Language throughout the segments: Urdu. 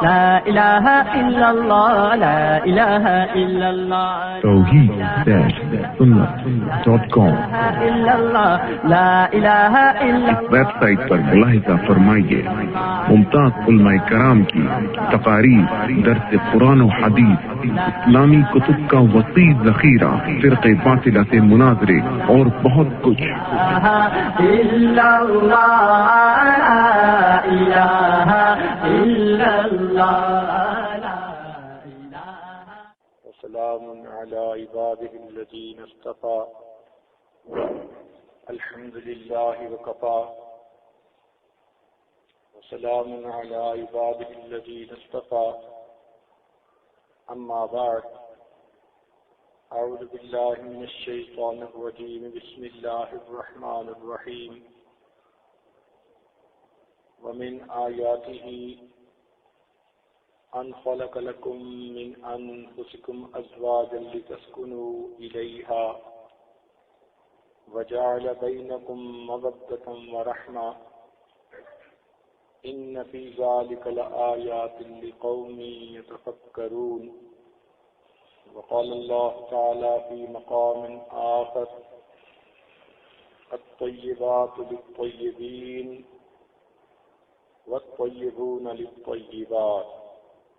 لا الہ الا اللہ لا الہ الا اللہ توحید-سنت.com لا الہ الا اس ویب سائٹ پر ملاحظہ فرمائیے ممتاز علماء کرام کی تقاریر، درس قرآن و حدیث، اسلامی کتب کا وسیع ذخیرہ، فرقے باطلہ سے مناظرے اور بہت کچھ۔ وسلام على عباده الذين اصطفى الحمد لله وكفى وسلام على عباده الذين اصطفى أما بعد أعوذ بالله من الشيطان الرجيم بسم الله الرحمن الرحيم ومن آياته أن خلق لكم من أنفسكم أزواجا لتسكنوا إليها وجعل بينكم مودة ورحمة إن في ذلك لآيات لقوم يتفكرون وقال الله تعالى في مقام آخر الطيبات للطيبين والطيبون للطيبات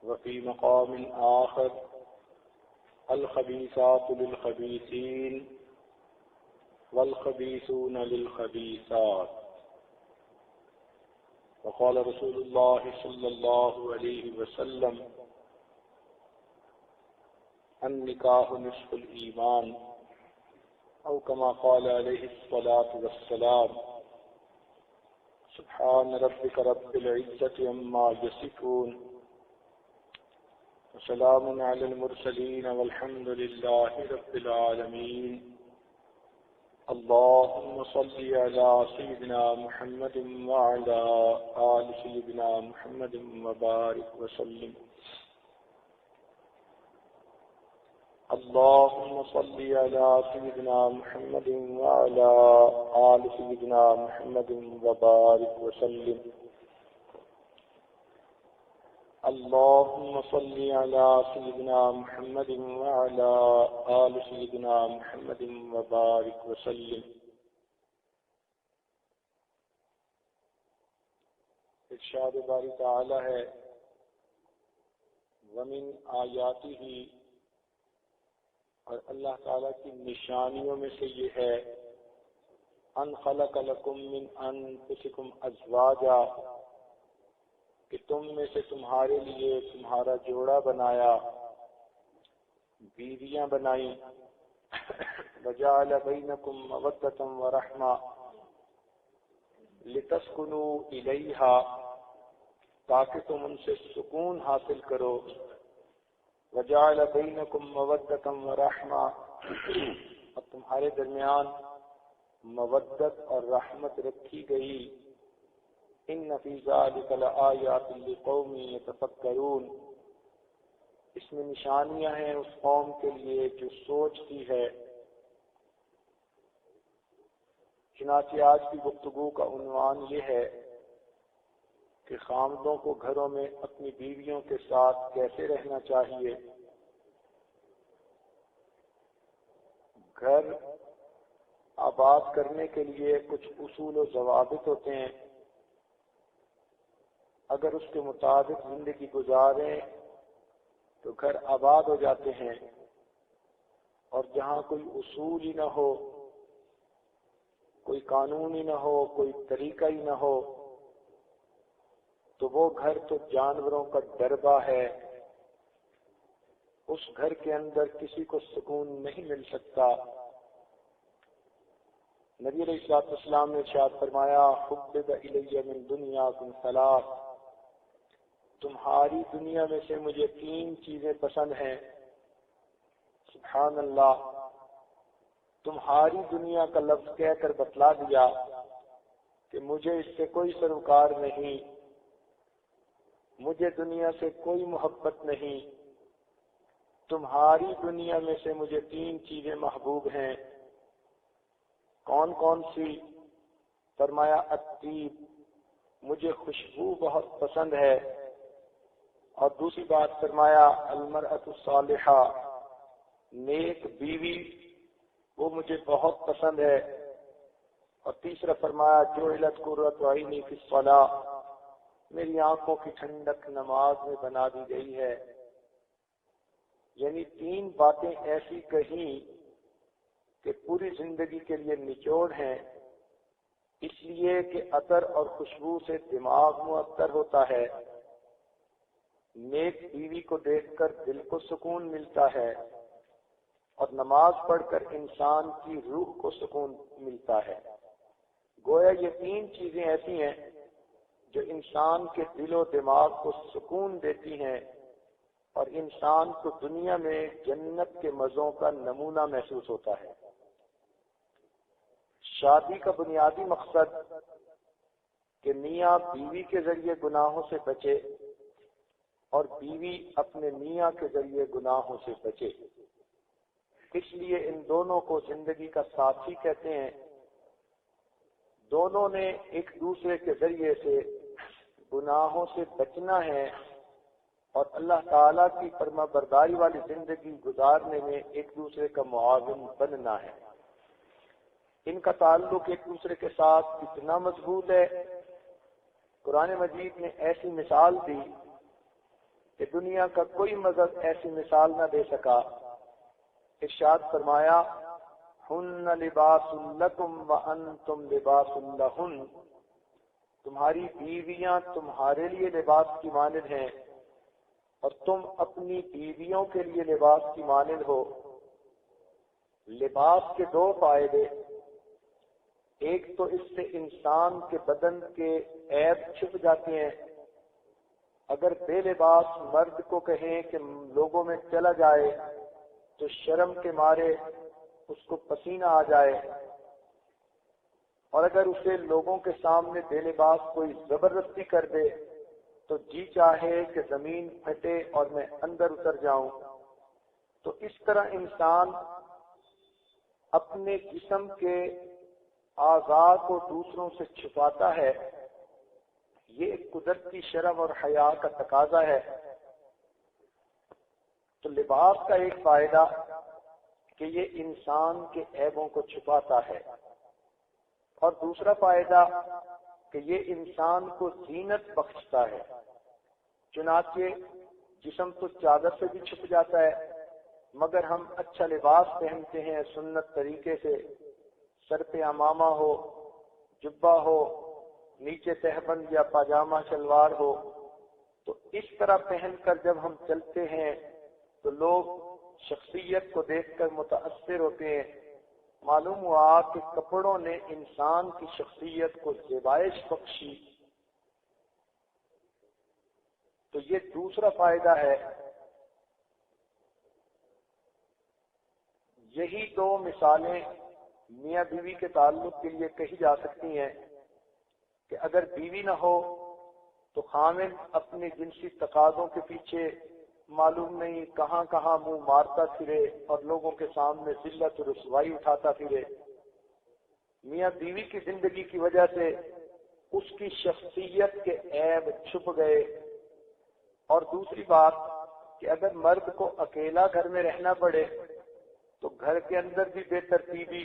وفي مقام آخر الخبيثات للخبيثين والخبيثون للخبيثات وقال رسول الله صلى الله عليه وسلم النكاح نصف الإيمان أو كما قال عليه الصلاة والسلام سبحان ربك رب العزة عما يصفون وسلام على المرسلين والحمد لله رب العالمين اللهم صل على سيدنا محمد وعلى آل سيدنا محمد وبارك وسلم اللهم صل على سيدنا محمد وعلى آل سيدنا محمد وبارك وسلم اللهم صل على سيدنا محمد وعلى آل سيدنا محمد وبارك وسلم ارشاد باری تعالی ہے ومن آیاتہ، اور اللہ تعالیٰ کی نشانیوں میں سے یہ ہے ان خلق لکم من انفسکم ازواجا، کہ تم میں سے تمہارے لیے تمہارا جوڑا بنایا، بیویاں بنائیں، وجعل بینکم مودۃ ورحمہ لتسکنوا الیہا، تاکہ تم ان سے سکون حاصل کرو، وجعل بینکم مودۃ ورحمہ، اور تمہارے درمیان مودت اور رحمت رکھی گئی، ان فی ذلک لآیات لقوم یتفکرون، اس میں نشانیاں ہیں اس قوم کے لیے جو سوچتی ہے۔ چنانچہ آج کی گفتگو کا عنوان یہ ہے کہ خامدوں کو گھروں میں اپنی بیویوں کے ساتھ کیسے رہنا چاہیے۔ گھر آباد کرنے کے لیے کچھ اصول و ضوابط ہوتے ہیں، اگر اس کے مطابق زندگی گزاریں تو گھر آباد ہو جاتے ہیں، اور جہاں کوئی اصول ہی نہ ہو، کوئی قانون ہی نہ ہو، کوئی طریقہ ہی نہ ہو، تو وہ گھر تو جانوروں کا ڈربہ ہے، اس گھر کے اندر کسی کو سکون نہیں مل سکتا۔ نبی علیہ السلام نے ارشاد فرمایا حبب الی من دنیاکم ثلاث، تمہاری دنیا میں سے مجھے 3 چیزیں پسند ہیں۔ سبحان اللہ، تمہاری دنیا کا لفظ کہہ کر بتلا دیا کہ مجھے اس سے کوئی سروکار نہیں، مجھے دنیا سے کوئی محبت نہیں، تمہاری دنیا میں سے مجھے 3 چیزیں محبوب ہیں۔ کون کون سی؟ فرمایا الطیب، مجھے خوشبو بہت پسند ہے، اور دوسری بات فرمایا المرأۃ الصالحہ، نیک بیوی، وہ مجھے بہت پسند ہے۔ اور تیسرا فرمایا جعلت قرۃ عینی فی الصلاۃ، میری آنکھوں کی ٹھنڈک نماز میں بنا دی گئی ہے۔ یعنی تین باتیں ایسی کہیں کہ پوری زندگی کے لیے نچوڑ ہیں، اس لیے کہ عطر اور خوشبو سے دماغ معطر ہوتا ہے، نیک بیوی کو دیکھ کر دل کو سکون ملتا ہے، اور نماز پڑھ کر انسان کی روح کو سکون ملتا ہے۔ گویا یہ تین چیزیں ایسی ہیں جو انسان کے دل و دماغ کو سکون دیتی ہیں اور انسان کو دنیا میں جنت کے مزوں کا نمونہ محسوس ہوتا ہے۔ شادی کا بنیادی مقصد کہ میاں بیوی کے ذریعے گناہوں سے بچے اور بیوی اپنے میاں کے ذریعے گناہوں سے بچے، اس لیے ان دونوں کو زندگی کا ساتھی کہتے ہیں۔ دونوں نے ایک دوسرے کے ذریعے سے گناہوں سے بچنا ہے اور اللہ تعالیٰ کی فرما برداری والی زندگی گزارنے میں ایک دوسرے کا معاون بننا ہے۔ ان کا تعلق ایک دوسرے کے ساتھ اتنا مضبوط ہے، قرآن مجید نے ایسی مثال دی کہ دنیا کا کوئی مذہب ایسی مثال نہ دے سکا۔ ارشاد فرمایا ہن لباس لکم وانتم لباس لہن، تمہاری بیویاں تمہارے لیے لباس کی مانند ہیں اور تم اپنی بیویوں کے لیے لباس کی مانند ہو۔ لباس کے دو فائدے، ایک تو اس سے انسان کے بدن کے عیب چھپ جاتے ہیں۔ اگر بے لباس مرد کو کہیں کہ لوگوں میں چلا جائے تو شرم کے مارے اس کو پسینہ آ جائے، اور اگر اسے لوگوں کے سامنے بے لباس کوئی زبردستی کر دے تو جی چاہے کہ زمین پھٹے اور میں اندر اتر جاؤں۔ تو اس طرح انسان اپنے جسم کے اعضاء کو دوسروں سے چھپاتا ہے، یہ ایک قدرتی شرم اور حیا کا تقاضا ہے۔ تو لباس کا ایک فائدہ کہ یہ انسان کے عیبوں کو چھپاتا ہے، اور دوسرا فائدہ کہ یہ انسان کو زینت بخشتا ہے۔ چنانچہ جسم تو چادر سے بھی چھپ جاتا ہے، مگر ہم اچھا لباس پہنتے ہیں سنت طریقے سے، سر پہ امامہ ہو، جبہ ہو، نیچے تہبند یا پاجامہ شلوار ہو، تو اس طرح پہن کر جب ہم چلتے ہیں تو لوگ شخصیت کو دیکھ کر متاثر ہوتے ہیں۔ معلوم ہوا کہ کپڑوں نے انسان کی شخصیت کو زیبائش بخشی۔ تو یہ دوسرا فائدہ ہے۔ یہی دو مثالیں میاں بیوی کے تعلق کے لیے کہی جا سکتی ہیں کہ اگر بیوی نہ ہو تو خامن اپنے جنسی تقاضوں کے پیچھے معلوم نہیں کہاں کہاں منہ مارتا پھرے اور لوگوں کے سامنے ذلت و رسوائی اٹھاتا پھرے۔ میاں بیوی کی زندگی کی وجہ سے اس کی شخصیت کے عیب چھپ گئے۔ اور دوسری بات کہ اگر مرد کو اکیلا گھر میں رہنا پڑے تو گھر کے اندر بھی بے ترتیبی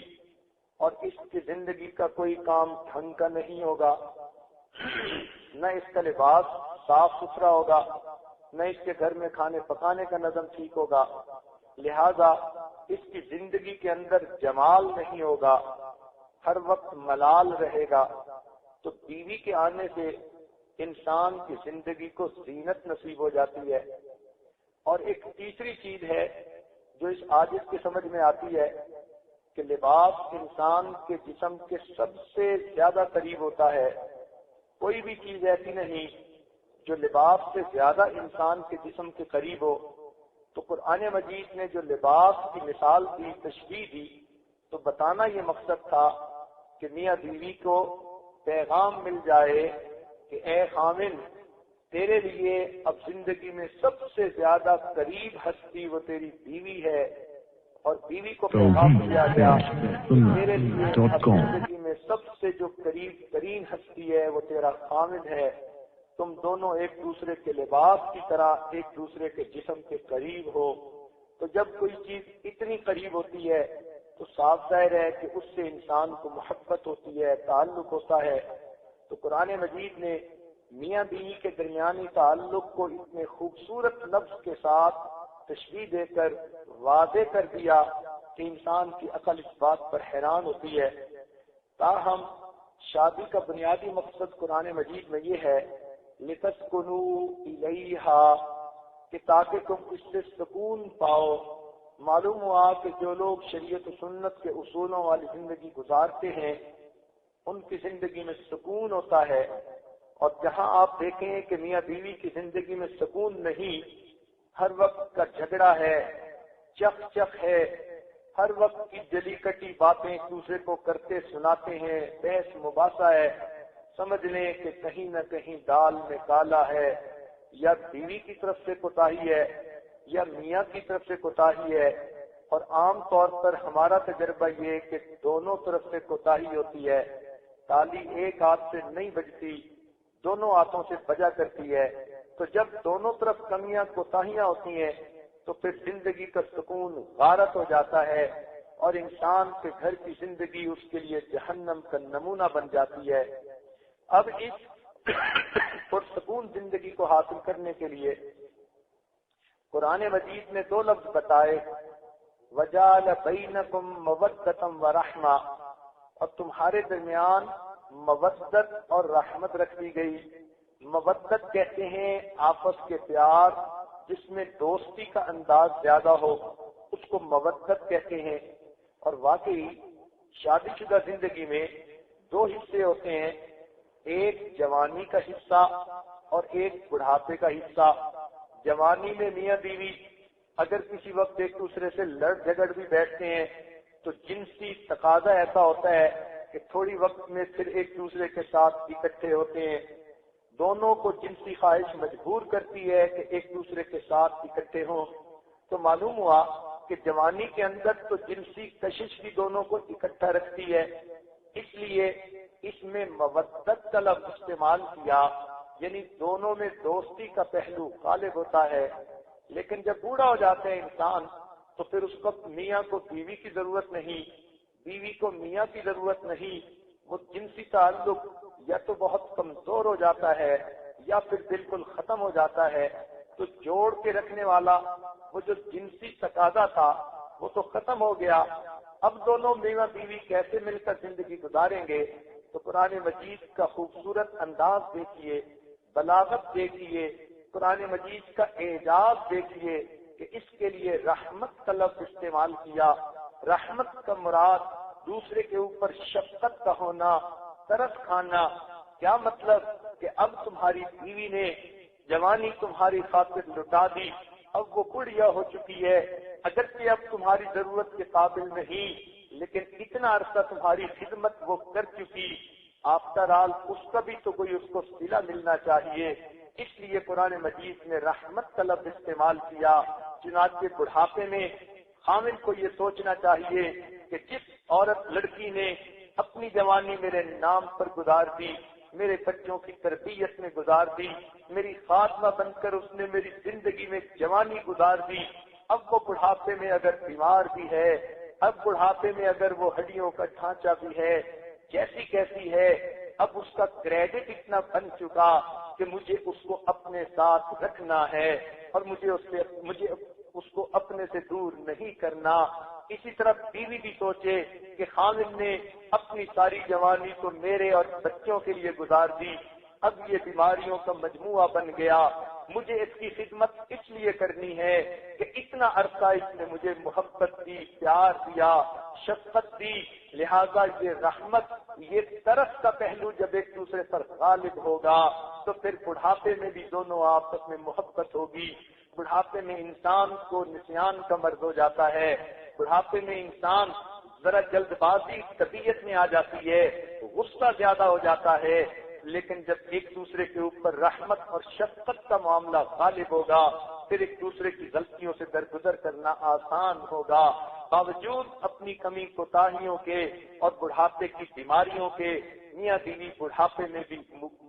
اور اس کی زندگی کا کوئی کام ڈھنگ کا نہیں ہوگا، نہ اس کا لباس صاف ستھرا ہوگا، نہ اس کے گھر میں کھانے پکانے کا نظم ٹھیک ہوگا، لہذا اس کی زندگی کے اندر جمال نہیں ہوگا، ہر وقت ملال رہے گا۔ تو بیوی کے آنے سے انسان کی زندگی کو زینت نصیب ہو جاتی ہے۔ اور ایک تیسری چیز ہے جو اس عاجز کی سمجھ میں آتی ہے کہ لباس انسان کے جسم کے سب سے زیادہ قریب ہوتا ہے۔ کوئی بھی چیز ایسی نہیں جو لباس سے زیادہ انسان کے جسم کے قریب ہو۔ تو قرآن مجید نے جو لباس کی مثال دی، تشبیہ دی، تو بتانا یہ مقصد تھا کہ میاں بیوی کو پیغام مل جائے کہ اے خامن، تیرے لیے اب زندگی میں سب سے زیادہ قریب ہستی وہ تیری بیوی ہے، اور بیوی کو پیغام دیا گیا تیرے لیے اب زندگی میں سب سے جو قریب ترین ہستی ہے وہ تیرا خامن ہے۔ تم دونوں ایک دوسرے کے لباس کی طرح ایک دوسرے کے جسم کے قریب ہو۔ تو جب کوئی چیز اتنی قریب ہوتی ہے تو صاف ظاہر ہے کہ اس سے انسان کو محبت ہوتی ہے، تعلق ہوتا ہے۔ تو قرآن مجید نے میاں بیوی کے درمیانی تعلق کو اتنے خوبصورت لفظ کے ساتھ تشبیہ دے کر واضح کر دیا کہ انسان کی عقل اس بات پر حیران ہوتی ہے۔ تاہم شادی کا بنیادی مقصد قرآن مجید میں یہ ہے لِتَسْكُنُوا إِلَيْهَا کہ تاکہ تم اس سے سکون پاؤ۔ معلوم ہوا کہ جو لوگ شریعت و سنت کے اصولوں والی زندگی گزارتے ہیں ان کی زندگی میں سکون ہوتا ہے، اور جہاں آپ دیکھیں کہ میاں بیوی کی زندگی میں سکون نہیں، ہر وقت کا جھگڑا ہے، چخ چخ ہے، ہر وقت کی جلی کٹی باتیں ایک دوسرے کو کرتے سناتے ہیں، بحث مباحثہ ہے، سمجھ لیں کہ کہیں نہ کہیں دال میں کالا ہے، یا بیوی کی طرف سے کوتاہی ہے یا میاں کی طرف سے کوتاہی ہے۔ اور عام طور پر ہمارا تجربہ یہ کہ دونوں طرف سے کوتاہی ہوتی ہے، تالی ایک ہاتھ سے نہیں بجتی، دونوں ہاتھوں سے بجا کرتی ہے۔ تو جب دونوں طرف کمیاں کوتاہیاں ہوتی ہیں تو پھر زندگی کا سکون غارت ہو جاتا ہے، اور انسان کے گھر کی زندگی اس کے لیے جہنم کا نمونہ بن جاتی ہے۔ اب اس پرسکون زندگی کو حاصل کرنے کے لیے قرآن مجید نے 2 لفظ بتائے، وَجَعَلَ بَيْنَكُمْ مَوَدَّةً وَرَحْمَةً، اور تمہارے درمیان مودت اور رحمت رکھ دی گئی۔ مودت کہتے ہیں آپس کے پیار جس میں دوستی کا انداز زیادہ ہو، اس کو مودت کہتے ہیں۔ اور واقعی شادی شدہ زندگی میں 2 حصے ہوتے ہیں، ایک جوانی کا حصہ اور ایک بڑھاپے کا حصہ۔ جوانی میں میاں بیوی اگر کسی وقت ایک دوسرے سے لڑ جھگڑ بھی بیٹھتے ہیں تو جنسی تقاضا ایسا ہوتا ہے کہ تھوڑی وقت میں پھر ایک دوسرے کے ساتھ اکٹھے ہوتے ہیں، دونوں کو جنسی خواہش مجبور کرتی ہے کہ ایک دوسرے کے ساتھ اکٹھے ہوں۔ تو معلوم ہوا کہ جوانی کے اندر تو جنسی کشش بھی دونوں کو اکٹھا رکھتی ہے، اس لیے اس میں مودت کا لفظ استعمال کیا، یعنی دونوں میں دوستی کا پہلو غالب ہوتا ہے۔ لیکن جب بوڑھا ہو جاتا ہے انسان تو پھر اس وقت میاں کو بیوی کی ضرورت نہیں، بیوی کو میاں کی ضرورت نہیں، وہ جنسی تعلق یا تو بہت کمزور ہو جاتا ہے یا پھر بالکل ختم ہو جاتا ہے۔ تو جوڑ کے رکھنے والا وہ جو جنسی تقاضا تھا وہ تو ختم ہو گیا۔ اب دونوں میاں بیوی کیسے مل کر زندگی گزاریں گے؟ تو قرآن مجید کا خوبصورت انداز دیکھیے، بلاغت دیکھیے، قرآن مجید کا اعجاز دیکھیے کہ اس کے لیے رحمت کا لفظ استعمال کیا۔ رحمت کا مراد دوسرے کے اوپر شفقت کا ہونا، ترس کھانا۔ کیا مطلب کہ اب تمہاری بیوی نے جوانی تمہاری خاطر لٹا دی، اب وہ بڑھیا ہو چکی ہے، اگرچہ اب تمہاری ضرورت کے قابل نہیں، لیکن اتنا عرصہ تمہاری خدمت وہ کر چکی، آفٹر آل اس کا بھی تو کوئی اس کو صلہ ملنا چاہیے۔ اس لیے قرآن مجید نے رحمت کا لفظ استعمال کیا۔ چنانچہ بڑھاپے میں خامن کو یہ سوچنا چاہیے کہ جس عورت لڑکی نے اپنی جوانی میرے نام پر گزار دی، میرے بچوں کی تربیت میں گزار دی، میری خاتمہ بن کر اس نے میری زندگی میں جوانی گزار دی، اب وہ بڑھاپے میں اگر بیمار بھی ہے، اب بڑھاپے میں اگر وہ ہڈیوں کا ڈھانچہ بھی ہے، جیسی کیسی ہے، اب اس کا کریڈٹ اتنا بن چکا کہ مجھے اس کو اپنے ساتھ رکھنا ہے اور مجھے اس کو اپنے سے دور نہیں کرنا۔ اسی طرح بیوی بھی سوچے کہ خامن نے اپنی ساری جوانی تو میرے اور بچوں کے لیے گزار دی، اب یہ بیماریوں کا مجموعہ بن گیا، مجھے اس کی خدمت اس لیے کرنی ہے کہ اتنا عرصہ اس نے مجھے محبت دی، پیار دیا، شفقت دی، لہذا یہ رحمت، یہ ترس کا پہلو جب ایک دوسرے پر غالب ہوگا تو پھر بڑھاپے میں بھی دونوں آپس میں محبت ہوگی۔ بڑھاپے میں انسان کو نسیان کا مرض ہو جاتا ہے، بڑھاپے میں انسان ذرا جلد بازی طبیعت میں آ جاتی ہے، غصہ زیادہ ہو جاتا ہے، لیکن جب ایک دوسرے کے اوپر رحمت اور شفقت کا معاملہ غالب ہوگا پھر ایک دوسرے کی غلطیوں سے درگزر کرنا آسان ہوگا۔ باوجود اپنی کمی کوتاہیوں کے اور بڑھاپے کی بیماریوں کے میاں بیوی بڑھاپے میں بھی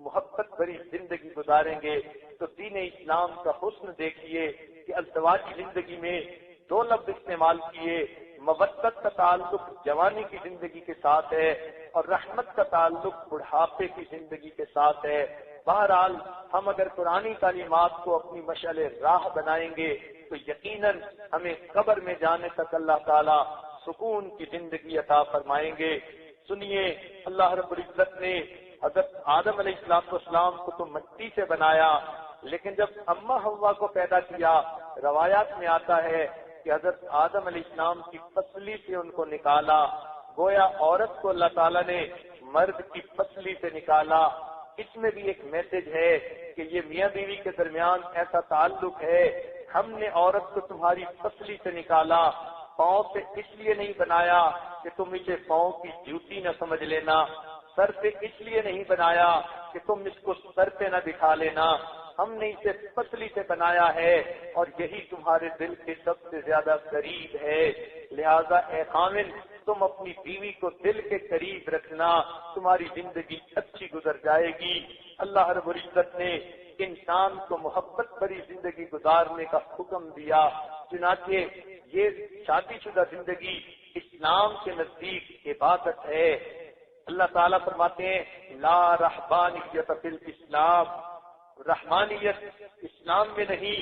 محبت بھری زندگی گزاریں گے تو دین اسلام کا حسن دیکھیے کہ ازدواجی زندگی میں دو لفظ استعمال کیے، مودت کا تعلق جوانی کی زندگی کے ساتھ ہے اور رحمت کا تعلق بڑھاپے کی زندگی کے ساتھ ہے۔ بہرحال ہم اگر قرآنی تعلیمات کو اپنی مشعل راہ بنائیں گے تو یقیناً ہمیں قبر میں جانے تک اللہ تعالی سکون کی زندگی عطا فرمائیں گے۔ سنیے، اللہ رب العزت نے حضرت آدم علیہ السلام کو تو مٹی سے بنایا، لیکن جب اماں حوا کو پیدا کیا، روایات میں آتا ہے کہ حضرت آدم علیہ السلام کی پسلی سے ان کو نکالا، گویا عورت کو اللہ تعالیٰ نے مرد کی پسلی سے نکالا۔ اس میں بھی ایک میسج ہے کہ یہ میاں بیوی کے درمیان ایسا تعلق ہے، ہم نے عورت کو تمہاری پسلی سے نکالا، پاؤں سے اس لیے نہیں بنایا کہ تم اسے پاؤں کی جوتی نہ سمجھ لینا، سر پہ اس لیے نہیں بنایا کہ تم اس کو سر پہ نہ بٹھا لینا، ہم نے اسے پسلی سے بنایا ہے اور یہی تمہارے دل کے سب سے زیادہ قریب ہے، لہذا اے خامن تم اپنی بیوی کو دل کے قریب رکھنا، تمہاری زندگی اچھی گزر جائے گی۔ اللہ رب العزت نے انسان کو محبت بھری زندگی گزارنے کا حکم دیا، چنانچہ یہ شادی شدہ زندگی اسلام کے نزدیک عبادت ہے۔ اللہ تعالیٰ فرماتے ہیں لا رہبانیت فی الاسلام، رحمانیت اسلام میں نہیں،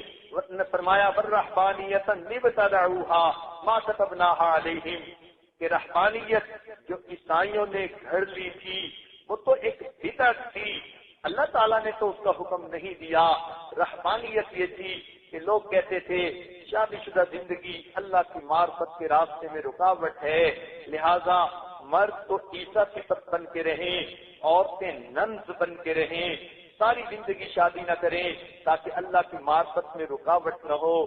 فرمایا والرہبانیت ابتدعوها ما كتبناها علیہم، کہ رحمانیت جو عیسائیوں نے گھڑ لی تھی وہ تو ایک بدعت تھی، اللہ تعالیٰ نے تو اس کا حکم نہیں دیا۔ رحمانیت یہ تھی کہ لوگ کہتے تھے شادی شدہ زندگی اللہ کی معرفت کے راستے میں رکاوٹ ہے، لہذا مرد تو عیسیٰ صفت بن کے رہیں، عورتیں ننز بن کے رہیں، ساری زندگی شادی نہ کریں تاکہ اللہ کی معرفت میں رکاوٹ نہ ہو۔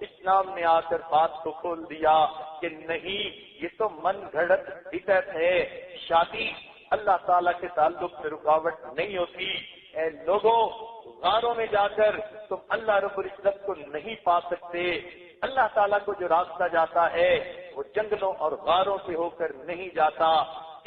اسلام نے آ کر بات کو کھول دیا کہ نہیں، یہ تو من گھڑت بدعت ہے، شادی اللہ تعالیٰ کے تعلق میں رکاوٹ نہیں ہوتی۔ اے لوگوں، غاروں میں جا کر تم اللہ رب العزت کو نہیں پا سکتے، اللہ تعالیٰ کو جو راستہ جاتا ہے وہ جنگلوں اور غاروں سے ہو کر نہیں جاتا،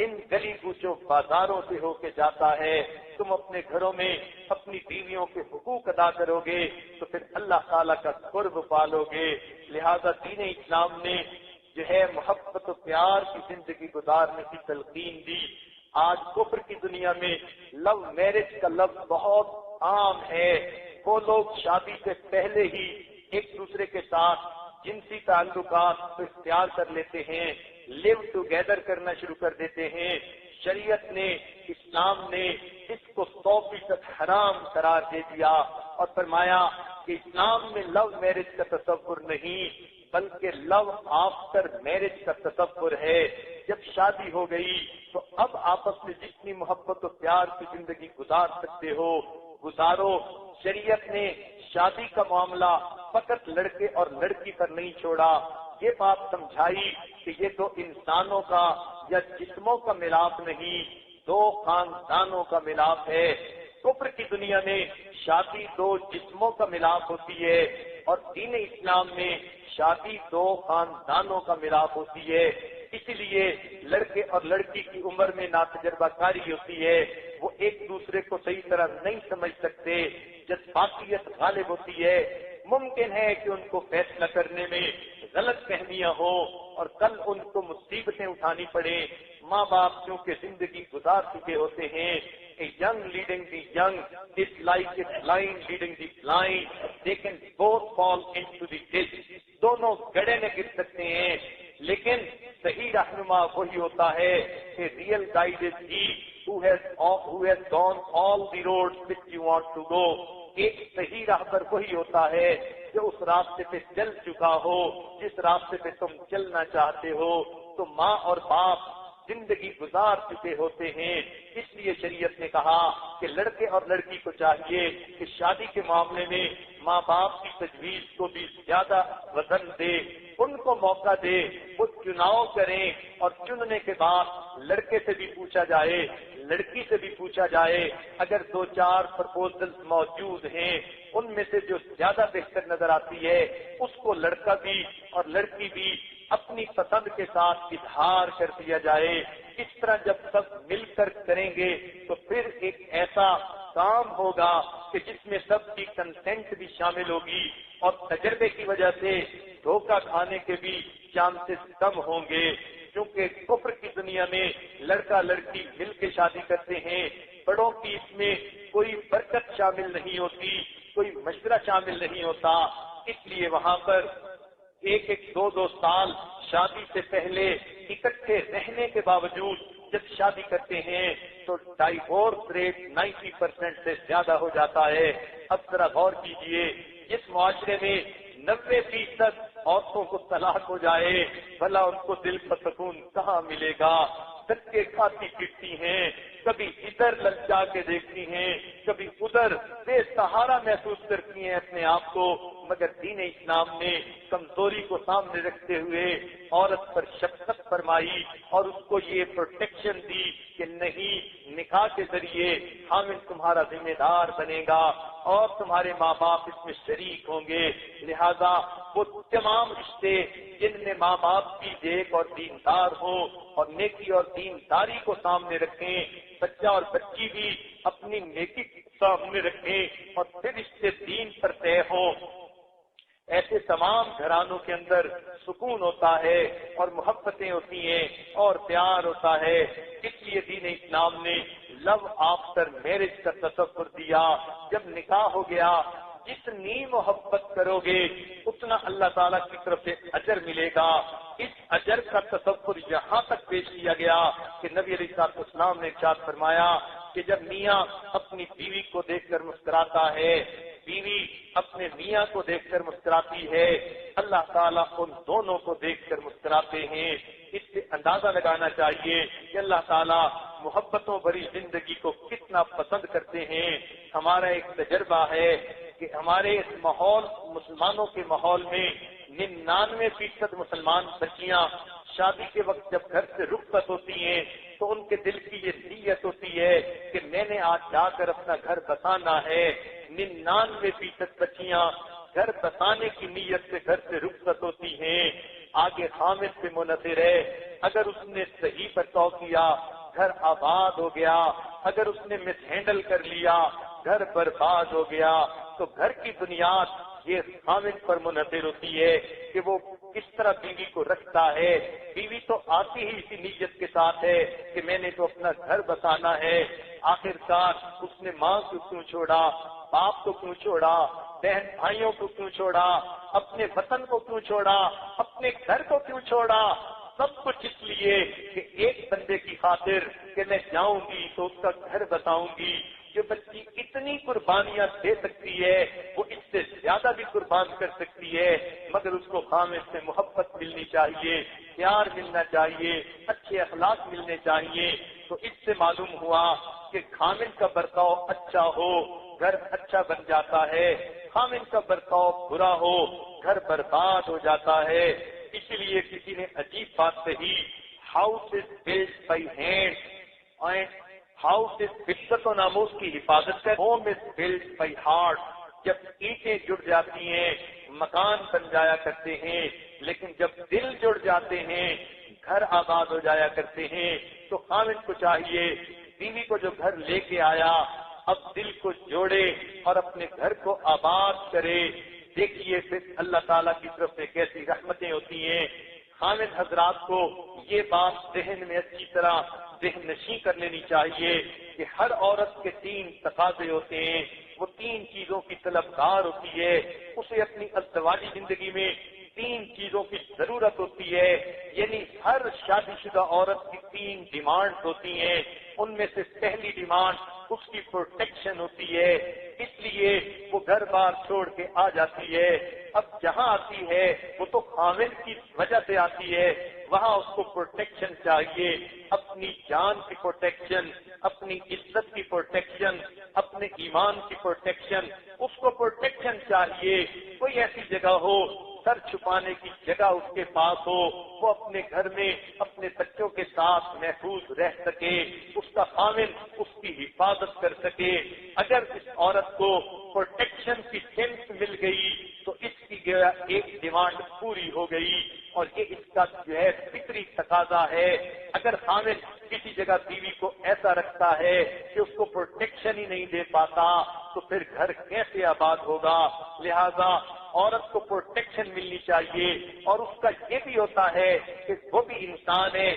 ان گلی کوچوں بازاروں سے ہو کے جاتا ہے۔ تم اپنے گھروں میں اپنی بیویوں کے حقوق ادا کرو گے تو پھر اللہ تعالیٰ کا قرب پالو گے۔ لہذا دین اسلام نے جو ہے محبت و پیار کی زندگی گزارنے کی تلقین دی۔ آج کفر کی دنیا میں لو میرج کا لفظ بہت عام ہے، وہ لوگ شادی سے پہلے ہی ایک دوسرے کے ساتھ جنسی تعلقات کو اختیار کر لیتے ہیں، لیو ٹوگیدر کرنا شروع کر دیتے ہیں۔ شریعت نے، اسلام نے اس کو 100% حرام قرار دے دیا اور فرمایا کہ اسلام میں لو میرج کا تصور نہیں بلکہ لو آفٹر میرج کا تصور ہے۔ جب شادی ہو گئی تو اب آپس میں جتنی محبت و پیار کی زندگی گزار سکتے ہو گزارو۔ شریعت نے شادی کا معاملہ فقط لڑکے اور لڑکی پر نہیں چھوڑا، یہ بات سمجھائی کہ یہ دو انسانوں کا یا جسموں کا ملاپ نہیں، دو خاندانوں کا ملاپ ہے۔ کفر کی دنیا میں شادی دو جسموں کا ملاپ ہوتی ہے اور دین اسلام میں شادی دو خاندانوں کا ملاپ ہوتی ہے۔ اسی لیے لڑکے اور لڑکی کی عمر میں ناتجربہ کاری ہوتی ہے، وہ ایک دوسرے کو صحیح طرح نہیں سمجھ سکتے، جذباتیت غالب ہوتی ہے، ممکن ہے کہ ان کو فیصلہ کرنے میں غلط فہمیاں ہوں اور کل ان کو مصیبتیں اٹھانی پڑے۔ ماں باپ کیونکہ زندگی گزار چکے ہوتے ہیں، a young leading the young is like a blind leading the blind, they can both fall into the ditch، دونوں گڑھے میں گر سکتے ہیں، لیکن صحیح رہنما وہی ہوتا ہے کہ real guide is he who has gone all the roads which you want to go۔ ایک صحیح راہبر وہی ہوتا ہے جو اس راستے پہ چل چکا ہو جس راستے پہ تم چلنا چاہتے ہو۔ تو ماں اور باپ زندگی گزار چکے ہوتے ہیں، اس لیے شریعت نے کہا کہ لڑکے اور لڑکی کو چاہیے کہ شادی کے معاملے میں ماں باپ کی تجویز کو بھی زیادہ وزن دے، ان کو موقع دے، وہ چناؤ کریں اور چننے کے بعد لڑکے سے بھی پوچھا جائے، لڑکی سے بھی پوچھا جائے، اگر 2-4 پرپوزل موجود ہیں ان میں سے جو زیادہ بہتر نظر آتی ہے اس کو لڑکا بھی اور لڑکی بھی اپنی پسند کے ساتھ اظہار کر دیا جائے۔ اس طرح جب سب مل کر کریں گے تو پھر ایک ایسا کام ہوگا کہ جس میں سب کی کنسنٹ بھی شامل ہوگی اور تجربے کی وجہ سے دھوکہ کھانے کے بھی چانسز کم ہوں گے، کیونکہ کفر کی دنیا میں لڑکا لڑکی مل کے شادی کرتے ہیں، بڑوں کی اس میں کوئی برکت شامل نہیں ہوتی، کوئی مشورہ شامل نہیں ہوتا، اس لیے وہاں پر ایک دو سال شادی سے پہلے اکٹھے رہنے کے باوجود جب شادی کرتے ہیں تو ڈائیورس ریٹ 90% سے زیادہ ہو جاتا ہے۔ اب ذرا غور کیجئے، جس معاشرے میں 90% عورتوں کو طلاق ہو جائے، بھلا ان کو دل پر سکون کہاں ملے گا؟ دھکے کھاتی پھرتی ہیں، کبھی ادھر للچا کے دیکھتی ہیں، کبھی ادھر بے سہارا محسوس کرتی ہیں اپنے آپ کو، مگر دین اسلام نے کمزوری کو سامنے رکھتے ہوئے عورت پر شفقت فرمائی اور اس کو یہ پروٹیکشن دی کہ نہیں، نکاح کے ذریعے حامل تمہارا ذمہ دار بنے گا اور تمہارے ماں باپ اس میں شریک ہوں گے، لہذا وہ تمام رشتے جن میں ماں باپ کی دیکھ اور دیندار ہو اور نیکی اور دینداری کو سامنے رکھیں، بچہ اور بچی بھی اپنی نیکی سامنے رکھیں اور پھر رشتے دین پر طے ہوں، ایسے تمام گھرانوں کے اندر سکون ہوتا ہے اور محبتیں ہوتی ہیں اور پیار ہوتا ہے۔ اس لیے دین اسلام نے لو آفٹر میرج کا تصور دیا۔ جب نکاح ہو گیا، جتنی محبت کرو گے اتنا اللہ تعالیٰ کی طرف سے اجر ملے گا۔ اس اجر کا تصور یہاں تک پیش کیا گیا کہ نبی علیہ السلام نے ارشاد فرمایا کہ جب میاں اپنی بیوی کو دیکھ کر مسکراتا ہے، بیوی اپنے میاں کو دیکھ کر مسکراتی ہے، اللہ تعالیٰ ان دونوں کو دیکھ کر مسکراتے ہیں۔ اس سے اندازہ لگانا چاہیے کہ اللہ تعالیٰ محبتوں بھری زندگی کو کتنا پسند کرتے ہیں۔ ہمارا ایک تجربہ ہے کہ ہمارے اس ماحول، مسلمانوں کے ماحول میں 99% مسلمان بچیاں شادی کے وقت جب گھر سے رخصت ہوتی ہیں تو ان کے دل کی یہ نیت ہوتی ہے کہ میں نے آج جا کر اپنا گھر بسانا ہے۔ 99% بچیاں گھر بسانے کی نیت سے گھر سے رخصت ہوتی ہیں، آگے خامد سے منحصر ہے، اگر اس نے صحیح برتاؤ کیا گھر آباد ہو گیا، اگر اس نے مس ہینڈل کر لیا گھر برباد ہو گیا۔ تو گھر کی بنیاد یہ خامد پر منحصر ہوتی ہے کہ وہ کس طرح بیوی کو رکھتا ہے۔ بیوی تو آتی ہی اسی نیت کے ساتھ ہے کہ میں نے تو اپنا گھر بسانا ہے، آخر کار اس نے ماں کو کیوں چھوڑا، باپ کو کیوں چھوڑا، بہن بھائیوں کو کیوں چھوڑا، اپنے وطن کو کیوں چھوڑا، اپنے گھر کو کیوں چھوڑا؟ سب کچھ اس لیے کہ ایک بندے کی خاطر کہ میں جاؤں گی تو اس کا گھر بتاؤں گی۔ جو بچی اتنی قربانیاں دے سکتی ہے وہ اس سے زیادہ بھی قربان کر سکتی ہے، مگر اس کو خامد سے محبت ملنی چاہیے، پیار ملنا چاہیے، اچھے اخلاق ملنے چاہیے۔ تو اس سے معلوم ہوا کہ خامد کا برتاؤ اچھا ہو گھر اچھا بن جاتا ہے، خامد کا برتاؤ برا ہو گھر برباد ہو جاتا ہے۔ اسی لیے کسی نے عجیب بات کہی، house is build by hand and house is عزت و ناموس کی حفاظت ہے، home is build by heart. جب اینٹیں جڑ جاتی ہیں مکان بن جایا کرتے ہیں، لیکن جب دل جڑ جاتے ہیں گھر آباد ہو جایا کرتے ہیں۔ تو خامد کو چاہیے بیوی کو جو گھر لے کے آیا اب دل کو جوڑے اور اپنے گھر کو آباد کرے۔ دیکھیے پھر اللہ تعالیٰ کی طرف سے کیسی رحمتیں ہوتی ہیں۔ خامد حضرات کو یہ بات ذہن میں اچھی طرح ذہن نشیں کر لینی چاہیے کہ ہر عورت کے 3 تقاضے ہوتے ہیں، وہ 3 چیزوں کی طلبگار ہوتی ہے، اسے اپنی ازدواجی زندگی میں 3 چیزوں کی ضرورت ہوتی ہے، یعنی ہر شادی شدہ عورت کی 3 ڈیمانڈ ہوتی ہیں۔ ان میں سے پہلی ڈیمانڈ اس کی پروٹیکشن ہوتی ہے، اس لیے وہ گھر بار چھوڑ کے آ جاتی ہے۔ اب جہاں آتی ہے وہ تو خامد کی وجہ سے آتی ہے، وہاں اس کو پروٹیکشن چاہیے، اپنی جان کی پروٹیکشن، اپنی عزت کی پروٹیکشن، اپنے ایمان کی پروٹیکشن، اس کو پروٹیکشن چاہیے۔ کوئی ایسی جگہ ہو سر چھپانے کی جگہ اس کے پاس ہو، وہ اپنے گھر میں اپنے بچوں کے ساتھ محفوظ رہ سکے، اس کا خامد اس کی حفاظت کر سکے۔ اگر اس عورت کو پروٹیکشن کی سینس مل گئی تو اس کی ایک ڈیمانڈ پوری ہو گئی، اور یہ اس کا جو ہے فطری تقاضا ہے۔ اگر خامد کسی جگہ بیوی کو ایسا رکھتا ہے کہ اس کو پروٹیکشن ہی نہیں دے پاتا تو پھر گھر کیسے آباد ہوگا؟ لہذا عورت کو پروٹیکشن ملنی چاہیے، اور اس کا یہ بھی ہوتا ہے کہ وہ بھی انسان ہے،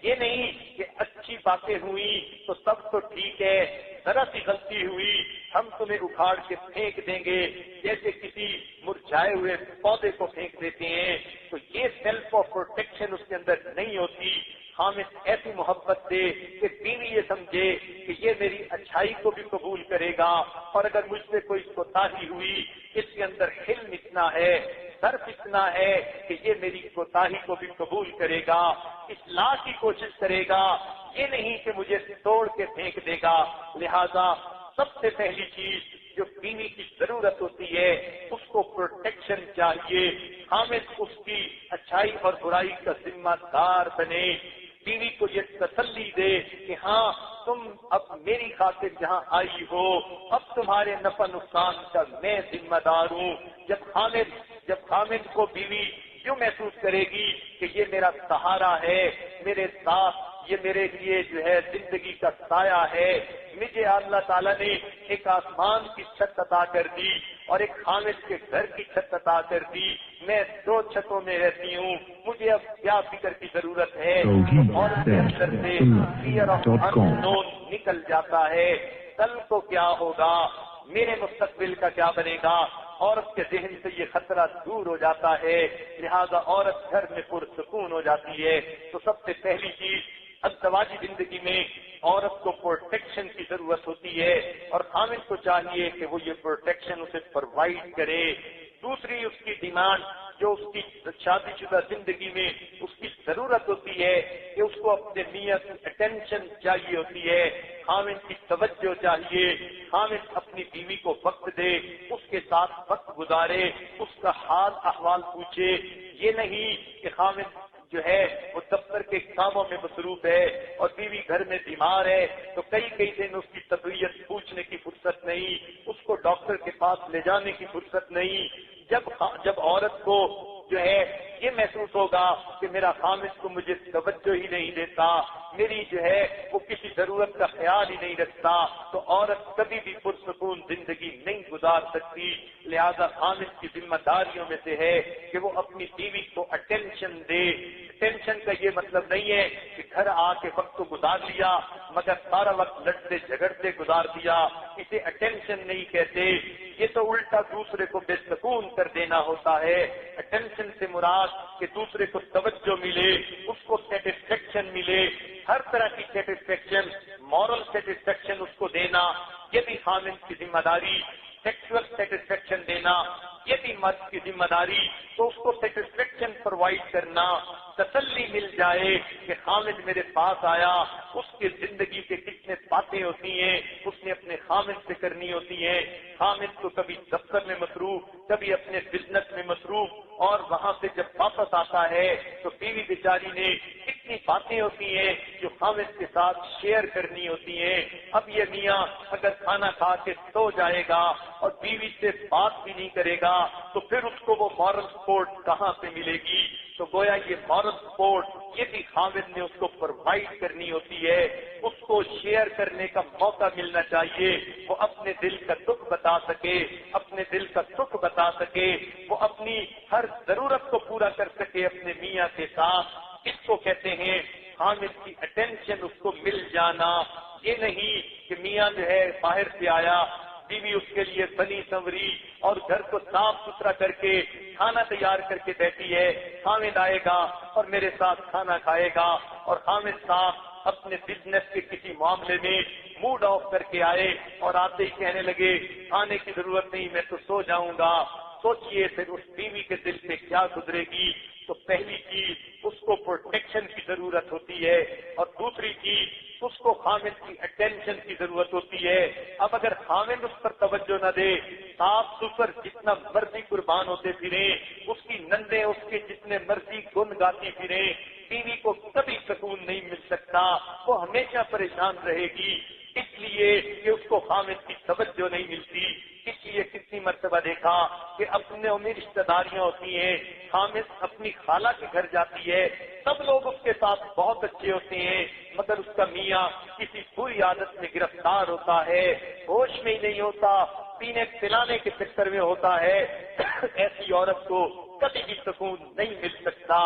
یہ نہیں کہ اچھی باتیں ہوئی تو سب تو ٹھیک ہے، ذرا سی غلطی ہوئی ہم تمہیں اکھاڑ کے پھینک دیں گے جیسے کسی مرجھائے ہوئے پودے کو پھینک دیتے ہیں، تو یہ سیلف آف پروٹیکشن اس کے اندر نہیں ہوتی۔ خامد ایسی محبت دے کہ بیوی یہ سمجھے کہ یہ میری اچھائی کو بھی قبول کرے گا، اور اگر مجھ سے کوئی کوتاہی ہوئی اس کے اندر حلم اتنا ہے، صرف اتنا ہے کہ یہ میری کوتاہی کو بھی قبول کرے گا، اصلاح کی کوشش کرے گا، یہ نہیں کہ مجھے توڑ کے پھینک دے گا۔ لہذا سب سے پہلی چیز جو بیوی کی ضرورت ہوتی ہے اس کو پروٹیکشن چاہیے، خامد اس کی اچھائی اور برائی کا ذمہ دار بنے، بیوی کو یہ تسلی دے کہ ہاں تم اب میری خاطر جہاں آئی ہو، اب تمہارے نفع نقصان کا میں ذمہ دار ہوں۔ جب خامد کو بیوی یوں محسوس کرے گی کہ یہ میرا سہارا ہے، میرے ساتھ، یہ میرے لیے جو ہے زندگی کا سایہ ہے، مجھے اللہ تعالیٰ نے ایک آسمان کی چھت عطا کر دی اور ایک خامد کے گھر کی چھت عطا کر دی، میں دو چھتوں میں رہتی ہوں، مجھے اب کیا فکر کی ضرورت ہے؟ اور اس کے اندر سے فیئر آف اننون نکل جاتا ہے، کل کو کیا ہوگا، میرے مستقبل کا کیا بنے گا، عورت کے ذہن سے یہ خطرہ دور ہو جاتا ہے، لہذا عورت گھر میں پرسکون ہو جاتی ہے۔ تو سب سے پہلی چیز ازدواجی زندگی میں عورت کو پروٹیکشن کی ضرورت ہوتی ہے، اور خامد کو چاہیے کہ وہ یہ پروٹیکشن اسے پرووائڈ کرے۔ دوسری اس کی ڈیمانڈ جو اس کی شادی شدہ زندگی میں اس کی ضرورت ہوتی ہے کہ اس کو اپنے میاں کی اٹینشن چاہیے ہوتی ہے، خامد کی توجہ چاہیے، خامد اپنی بیوی کو وقت دے، اس کے ساتھ وقت گزارے، اس کا حال احوال پوچھے، یہ نہیں کہ خامد جو ہے وہ دفتر کے کاموں میں مصروف ہے اور بیوی گھر میں بیمار ہے تو کئی دن اس کی طبیعت پوچھنے کی فرصت نہیں، اس کو ڈاکٹر کے پاس لے جانے کی فرصت نہیں۔ جب عورت کو جو ہے یہ محسوس ہوگا کہ میرا خامد کو مجھے توجہ ہی نہیں دیتا، میری جو ہے وہ کسی ضرورت کا خیال ہی نہیں رکھتا، تو عورت کبھی بھی پرسکون زندگی نہیں گزار سکتی۔ لہذا خامد کی ذمہ داریوں میں سے ہے کہ وہ اپنی بیوی کو اٹینشن دے۔ اٹینشن کا یہ مطلب نہیں ہے کہ گھر آ کے وقت کو گزار لیا مگر سارا وقت لڑتے جھگڑتے گزار دیا، اسے اٹینشن نہیں کہتے، یہ تو الٹا دوسرے کو بے سکون کر دینا ہوتا ہے۔ اٹینشن سے مراد کہ دوسرے کو توجہ ملے، اس کو سیٹسفیکشن ملے، ہر طرح کی سیٹسفیکشن، مورل سیٹسفیکشن اس کو دینا، یہ بھی خامد کی ذمہ داری۔ سیکسول سیٹسفیکشن دینا یہ بھی مرد کی ذمہ داری، تو اس کو سیٹسفیکشن پرووائڈ کرنا، تسلی مل جائے کہ خامد میرے پاس آیا، اس کی زندگی کے کتنے باتیں ہوتی ہیں اس نے اپنے خامد سے کرنی ہوتی ہیں، خامد تو کبھی دفتر میں مصروف، کبھی اپنے بزنس میں مصروف، اور وہاں سے جب واپس آتا ہے تو بیوی بیچاری نے کتنی باتیں ہوتی ہیں جو خامد کے ساتھ شیئر کرنی ہوتی ہیں۔ اب یہ میاں اگر کھانا کھا کے سو جائے گا اور بیوی سے بات بھی نہیں کرے گا تو پھر اس کو وہ مورل سپورٹ کہاں سے ملے گی؟ تو گویا یہ مورل سپورٹ یہ بھی خامد نے اس کو پرووائڈ کرنی ہوتی ہے، اس کو شیئر کرنے کا موقع ملنا چاہیے، وہ اپنے دل کا دکھ بتا سکے، اپنے دل کا سکھ بتا سکے، وہ اپنی ہر ضرورت کو پورا کر سکے اپنے میاں کے ساتھ۔ اس کو کہتے ہیں خامد کی اٹینشن اس کو مل جانا، یہ نہیں کہ میاں جو ہے باہر سے آیا، بیوی اس کے لیے بنی سنوری اور گھر کو صاف ستھرا کر کے کھانا تیار کر کے بیٹھی ہے، خامد آئے گا اور میرے ساتھ کھانا کھائے گا، اور خامد صاحب اپنے بزنس کے کسی معاملے میں موڈ آف کر کے آئے اور آتے ہی کہنے لگے کھانے کی ضرورت نہیں میں تو سو جاؤں گا، سوچئے پھر اس بیوی کے دل سے کیا گزرے گی۔ تو پہلی چیز اس کو پروٹیکشن کی ضرورت ہوتی ہے، اور دوسری چیز اس کو خامد کی اٹینشن کی ضرورت ہوتی ہے۔ اب اگر خامد اس پر توجہ نہ دے، صاف ستھر جتنا مرضی قربان ہوتے پھریں، اس کی نندیں اس کے جتنے مرضی گن گاتی پھریں، بیوی کو کبھی سکون نہیں مل سکتا، وہ ہمیشہ پریشان رہے گی، اس لیے کہ اس کو خامد کی توجہ نہیں ملتی۔ اس لیے کتنی مرتبہ دیکھا کہ اپنے میں رشتہ داریاں ہوتی ہیں، خامس اپنی خالہ کے گھر جاتی ہے، سب لوگ اس کے ساتھ بہت اچھے ہوتے ہیں، مگر اس کا میاں کسی بری عادت میں گرفتار ہوتا ہے، ہوش میں ہی نہیں ہوتا، پینے پلانے کے چکر میں ہوتا ہے، ایسی عورت کو کبھی بھی سکون نہیں مل سکتا،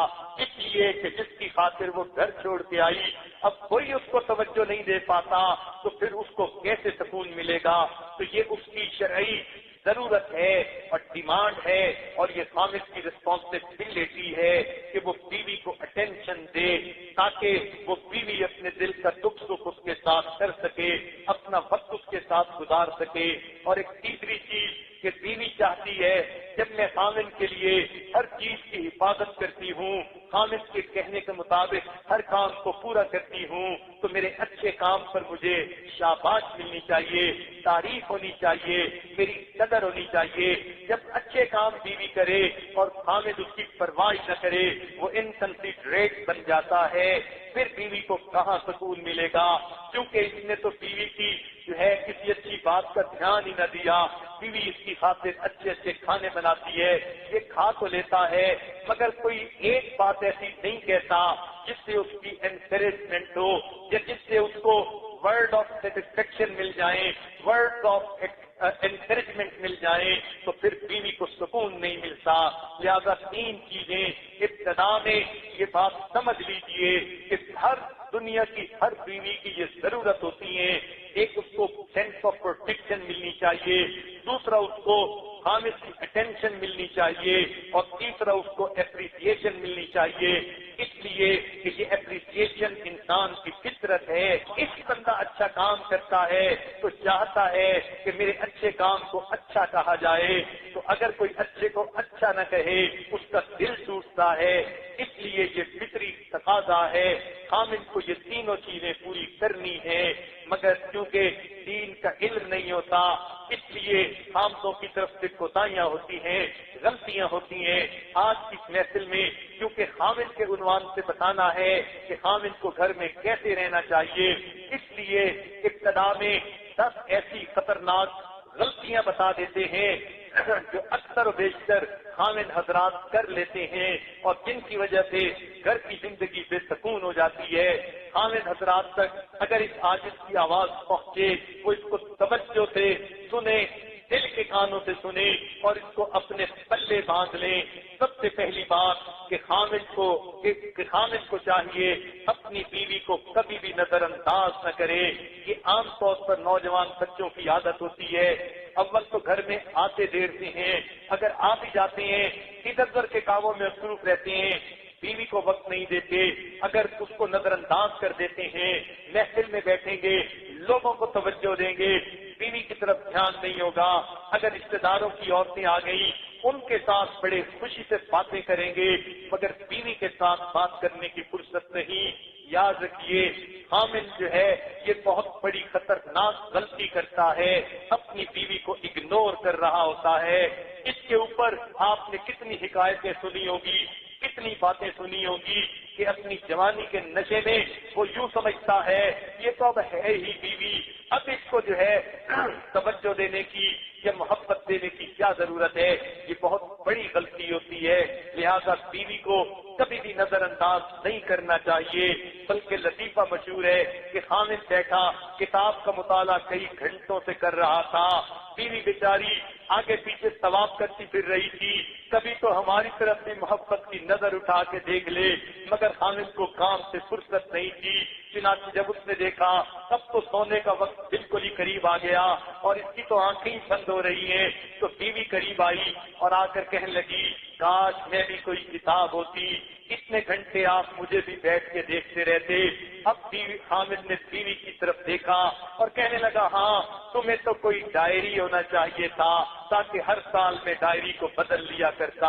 اس لیے کہ جس کی خاطر وہ گھر چھوڑ کے آئی اب کوئی اس کو توجہ نہیں دے پاتا تو پھر اس کو کیسے سکون ملے گا؟ تو یہ اس کی شرعی ضرورت ہے اور ڈیمانڈ ہے، اور یہ خامس کی رسپانسبلٹی ہے کہ وہ بیوی کو اٹینشن دے تاکہ وہ بیوی اپنے دل کا دکھ سکھ اس کے ساتھ کر سکے، اپنا وقت اس کے ساتھ گزار سکے۔ اور ایک تیسری چیز کہ بیوی چاہتی ہے جب میں خامن کے لیے ہر چیز کی حفاظت کرتی ہوں، خامن کے کہنے کے مطابق ہر کام کو پورا کرتی ہوں، تو میرے اچھے کام پر مجھے شاباش ملنی چاہیے، تعریف ہونی چاہیے، میری قدر ہونی چاہیے۔ جب اچھے کام بیوی کرے اور خامن اس کی پرواہ نہ کرے، وہ انکنسیڈریٹ بن جاتا ہے، پھر بیوی کو کہاں سکون ملے گا؟ کیونکہ اس نے تو بیوی کی جو ہے کسی اچھی بات کا دھیان ہی نہ دیا، بیوی اس کی خاطر اچھے اچھے کھانے بناتی ہے، یہ کھا تو لیتا ہے مگر کوئی ایک بات ایسی نہیں کہتا جس سے اس کی انکریجمنٹ ہو یا جس سے اس کو ورڈ آف سیٹسفیکشن مل جائیں، ورڈ آف انکریجمنٹ مل جائیں، تو پھر بیوی کو سکون نہیں ملتا۔ لہذا تین چیزیں ابتدا میں یہ بات سمجھ لیجئے کہ ہر دنیا کی ہر بیوی کی یہ ضرورت ہوتی ہے۔ ایک اس کو سینس آف پروٹیکشن ملنی چاہیے، دوسرا اس کو خامس کی اٹینشن ملنی چاہیے، اور تیسرا اس کو اپریسیشن ملنی چاہیے۔ اس لیے کہ یہ اپریسیشن انسان کی فطرت ہے۔ اس بندہ اچھا کام کرتا ہے تو چاہتا ہے کہ میرے اچھے کام کو اچھا کہا جائے، تو اگر کوئی اچھے کو اچھا نہ کہے اس کا دل ٹوٹتا ہے۔ اس لیے یہ فطری تقاضا ہے، خامن کو یہ تینوں چیزیں پوری کرنی ہے، مگر کیونکہ دین کا علم نہیں ہوتا اس لیے خامدوں کی طرف سے کوتاہیاں ہوتی ہیں، غلطیاں ہوتی ہیں۔ آج کی محفل میں کیونکہ خامن کے عنوان سے بتانا ہے کہ خامن کو گھر میں کیسے رہنا چاہیے، اس لیے ابتدا میں 10 ایسی خطرناک غلطیاں بتا دیتے ہیں جو اکثر و بیشتر خامن حضرات کر لیتے ہیں اور جن کی وجہ سے گھر کی زندگی بے سکون ہو جاتی ہے۔ خامن حضرات تک اگر اس عاجز کی آواز پہنچے، وہ اس کو توجہ سے سنے، دل کے کانوں سے سنے اور اس کو اپنے پلے باندھ لیں۔ سب سے پہلی بات کہ خامن کو چاہیے اپنی بیوی کو کبھی بھی نظر انداز نہ کرے۔ یہ عام طور پر نوجوان بچوں کی عادت ہوتی ہے، اول تو گھر میں آتے دیر سے ہیں، اگر آ بھی جاتے ہیں ادھر ادھر کے کاموں میں مصروف رہتے ہیں، بیوی کو وقت نہیں دیتے، اگر اس کو نظر انداز کر دیتے ہیں، محفل میں بیٹھیں گے، لوگوں کو توجہ دیں گے، بیوی کی طرف دھیان نہیں ہوگا۔ اگر رشتے داروں کی عورتیں آ گئی ان کے ساتھ بڑے خوشی سے باتیں کریں گے، مگر بیوی کے ساتھ بات کرنے کی فرصت نہیں۔ یاد رکھیے خامن جو ہے یہ بہت بڑی خطرناک غلطی کرتا ہے، اپنی بیوی کو اگنور کر رہا ہوتا ہے۔ اس کے اوپر آپ نے کتنی حکایتیں سنی ہوگی، کتنی باتیں سنی ہوگی کہ اپنی جوانی کے نشے میں وہ یوں سمجھتا ہے یہ تو اب ہے ہی بیوی، اب اس کو جو ہے توجہ دینے کی یا محبت دینے کی کیا ضرورت ہے؟ یہ بہت بڑی غلطی ہوتی ہے۔ لہذا بیوی کو کبھی بھی نظر انداز نہیں کرنا چاہیے، بلکہ لطیفہ مشہور ہے کہ خامن بیٹھا کتاب کا مطالعہ کئی گھنٹوں سے کر رہا تھا، بیوی بیچاری آگے پیچھے طواف کرتی پھر رہی تھی، کبھی تو ہماری طرف بھی محبت کی نظر اٹھا کے دیکھ لے، مگر خامن کو کام سے فرصت نہیں تھی۔ چنانچہ جب اس نے دیکھا اب تو سونے کا وقت بالکل ہی قریب آ گیا اور اس کی تو آنکھیں ہی بند ہو رہی ہیں، تو بیوی قریب آئی اور آ کر کہنے لگی کاش میں بھی کوئی کتاب ہوتی، اتنے گھنٹے آپ مجھے بھی بیٹھ کے دیکھتے رہتے۔ اب خامن نے بیوی کی طرف دیکھا اور کہنے لگا ہاں تمہیں تو کوئی ڈائری ہونا چاہیے تھا تاکہ ہر سال میں ڈائری کو بدل لیا کرتا۔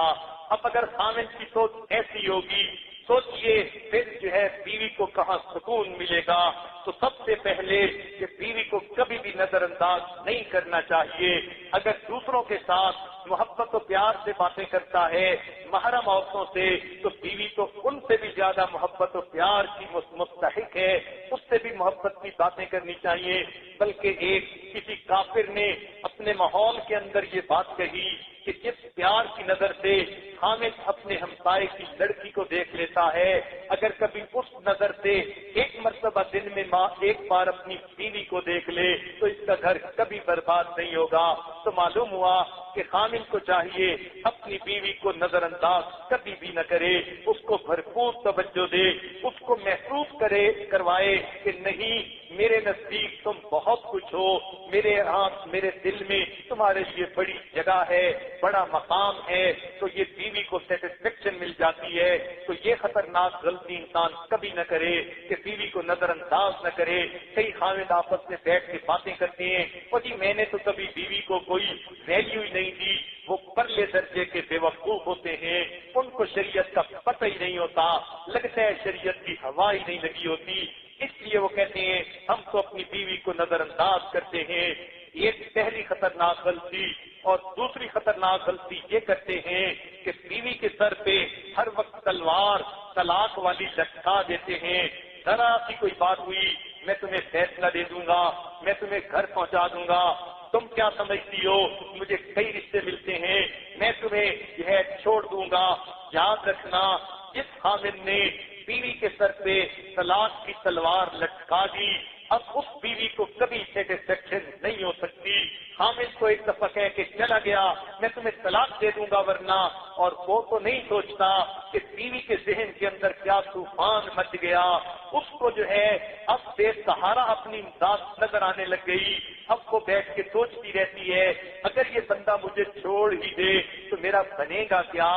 اب اگر خامن کی سوچ ایسی ہوگی سوچئے پھر جو ہے بیوی کو کہاں سکون ملے گا۔ تو سب سے پہلے کہ بیوی کو کبھی بھی نظر انداز نہیں کرنا چاہیے۔ اگر دوسروں کے ساتھ محبت و پیار سے باتیں کرتا ہے محرم عورتوں سے، تو بیوی تو ان سے بھی زیادہ محبت و پیار کی مستحق ہے، اس سے بھی محبت کی باتیں کرنی چاہیے۔ بلکہ کسی کافر نے اپنے ماحول کے اندر یہ بات کہی کہ جس پیار کی نظر سے حامد اپنے ہمسائے کی لڑکی کو دیکھ لیتا ہے، اگر کبھی اس نظر سے ایک مرتبہ دن میں ایک بار اپنی بیوی کو دیکھ لے تو اس کا گھر کبھی برباد نہیں ہوگا۔ تو معلوم ہوا کہ حامد کو چاہیے اپنی بیوی کو نظر انداز کبھی بھی نہ کرے، اس کو بھرپور توجہ دے، اس کو محسوس کروائے کہ نہیں، میرے نزدیک تم بہت کچھ ہو، میرے ہاتھ میرے دل میں تمہارے لیے بڑی جگہ ہے، بڑا مقام ہے، تو یہ بیوی کو سیٹسفیکشن مل جاتی ہے۔ تو یہ خطرناک غلطی انسان کبھی نہ کرے کہ بیوی کو نظر انداز نہ کرے۔ کئی خاوند آپس میں بیٹھ کے باتیں کرتے ہیں، اور جی میں نے تو کبھی بیوی کو کوئی ویلیو ہی نہیں دی، وہ پرلے درجے کے بے وقوف ہوتے ہیں، ان کو شریعت کا پتہ ہی نہیں ہوتا، لگتا ہے شریعت کی ہوا ہی نہیں لگی ہوتی، اس لیے وہ کہتے ہیں ہم تو اپنی بیوی کو نظر انداز کرتے ہیں۔ یہ پہلی خطرناک غلطی۔ اور دوسری خطرناک غلطی یہ کرتے ہیں کہ بیوی کے سر پہ ہر وقت تلوار طلاق والی لٹکا دیتے ہیں، ذرا سی کوئی بات ہوئی میں تمہیں فیصلہ دے دوں گا، میں تمہیں گھر پہنچا دوں گا، تم کیا سمجھتی ہو، مجھے کئی رشتے ملتے ہیں، میں تمہیں یہ چھوڑ دوں گا۔ یاد رکھنا، جس خامن نے بیوی کے سر پہ طلاق کی تلوار لٹکا دی، اب اس بیوی کو کبھی سیٹسفیکشن نہیں ہو سکتی۔ خامن کو ایک دفعہ کہہ کے چلا گیا میں تمہیں طلاق دے دوں گا ورنہ، اور وہ تو نہیں سوچتا کہ بیوی کے ذہن کے اندر کیا طوفان مچ گیا، اس کو جو ہے اب بے سہارا اپنی ذات نظر آنے لگ گئی، اب وہ بیٹھ کے سوچتی رہتی ہے اگر یہ بندہ مجھے چھوڑ ہی دے تو میرا بنے گا کیا۔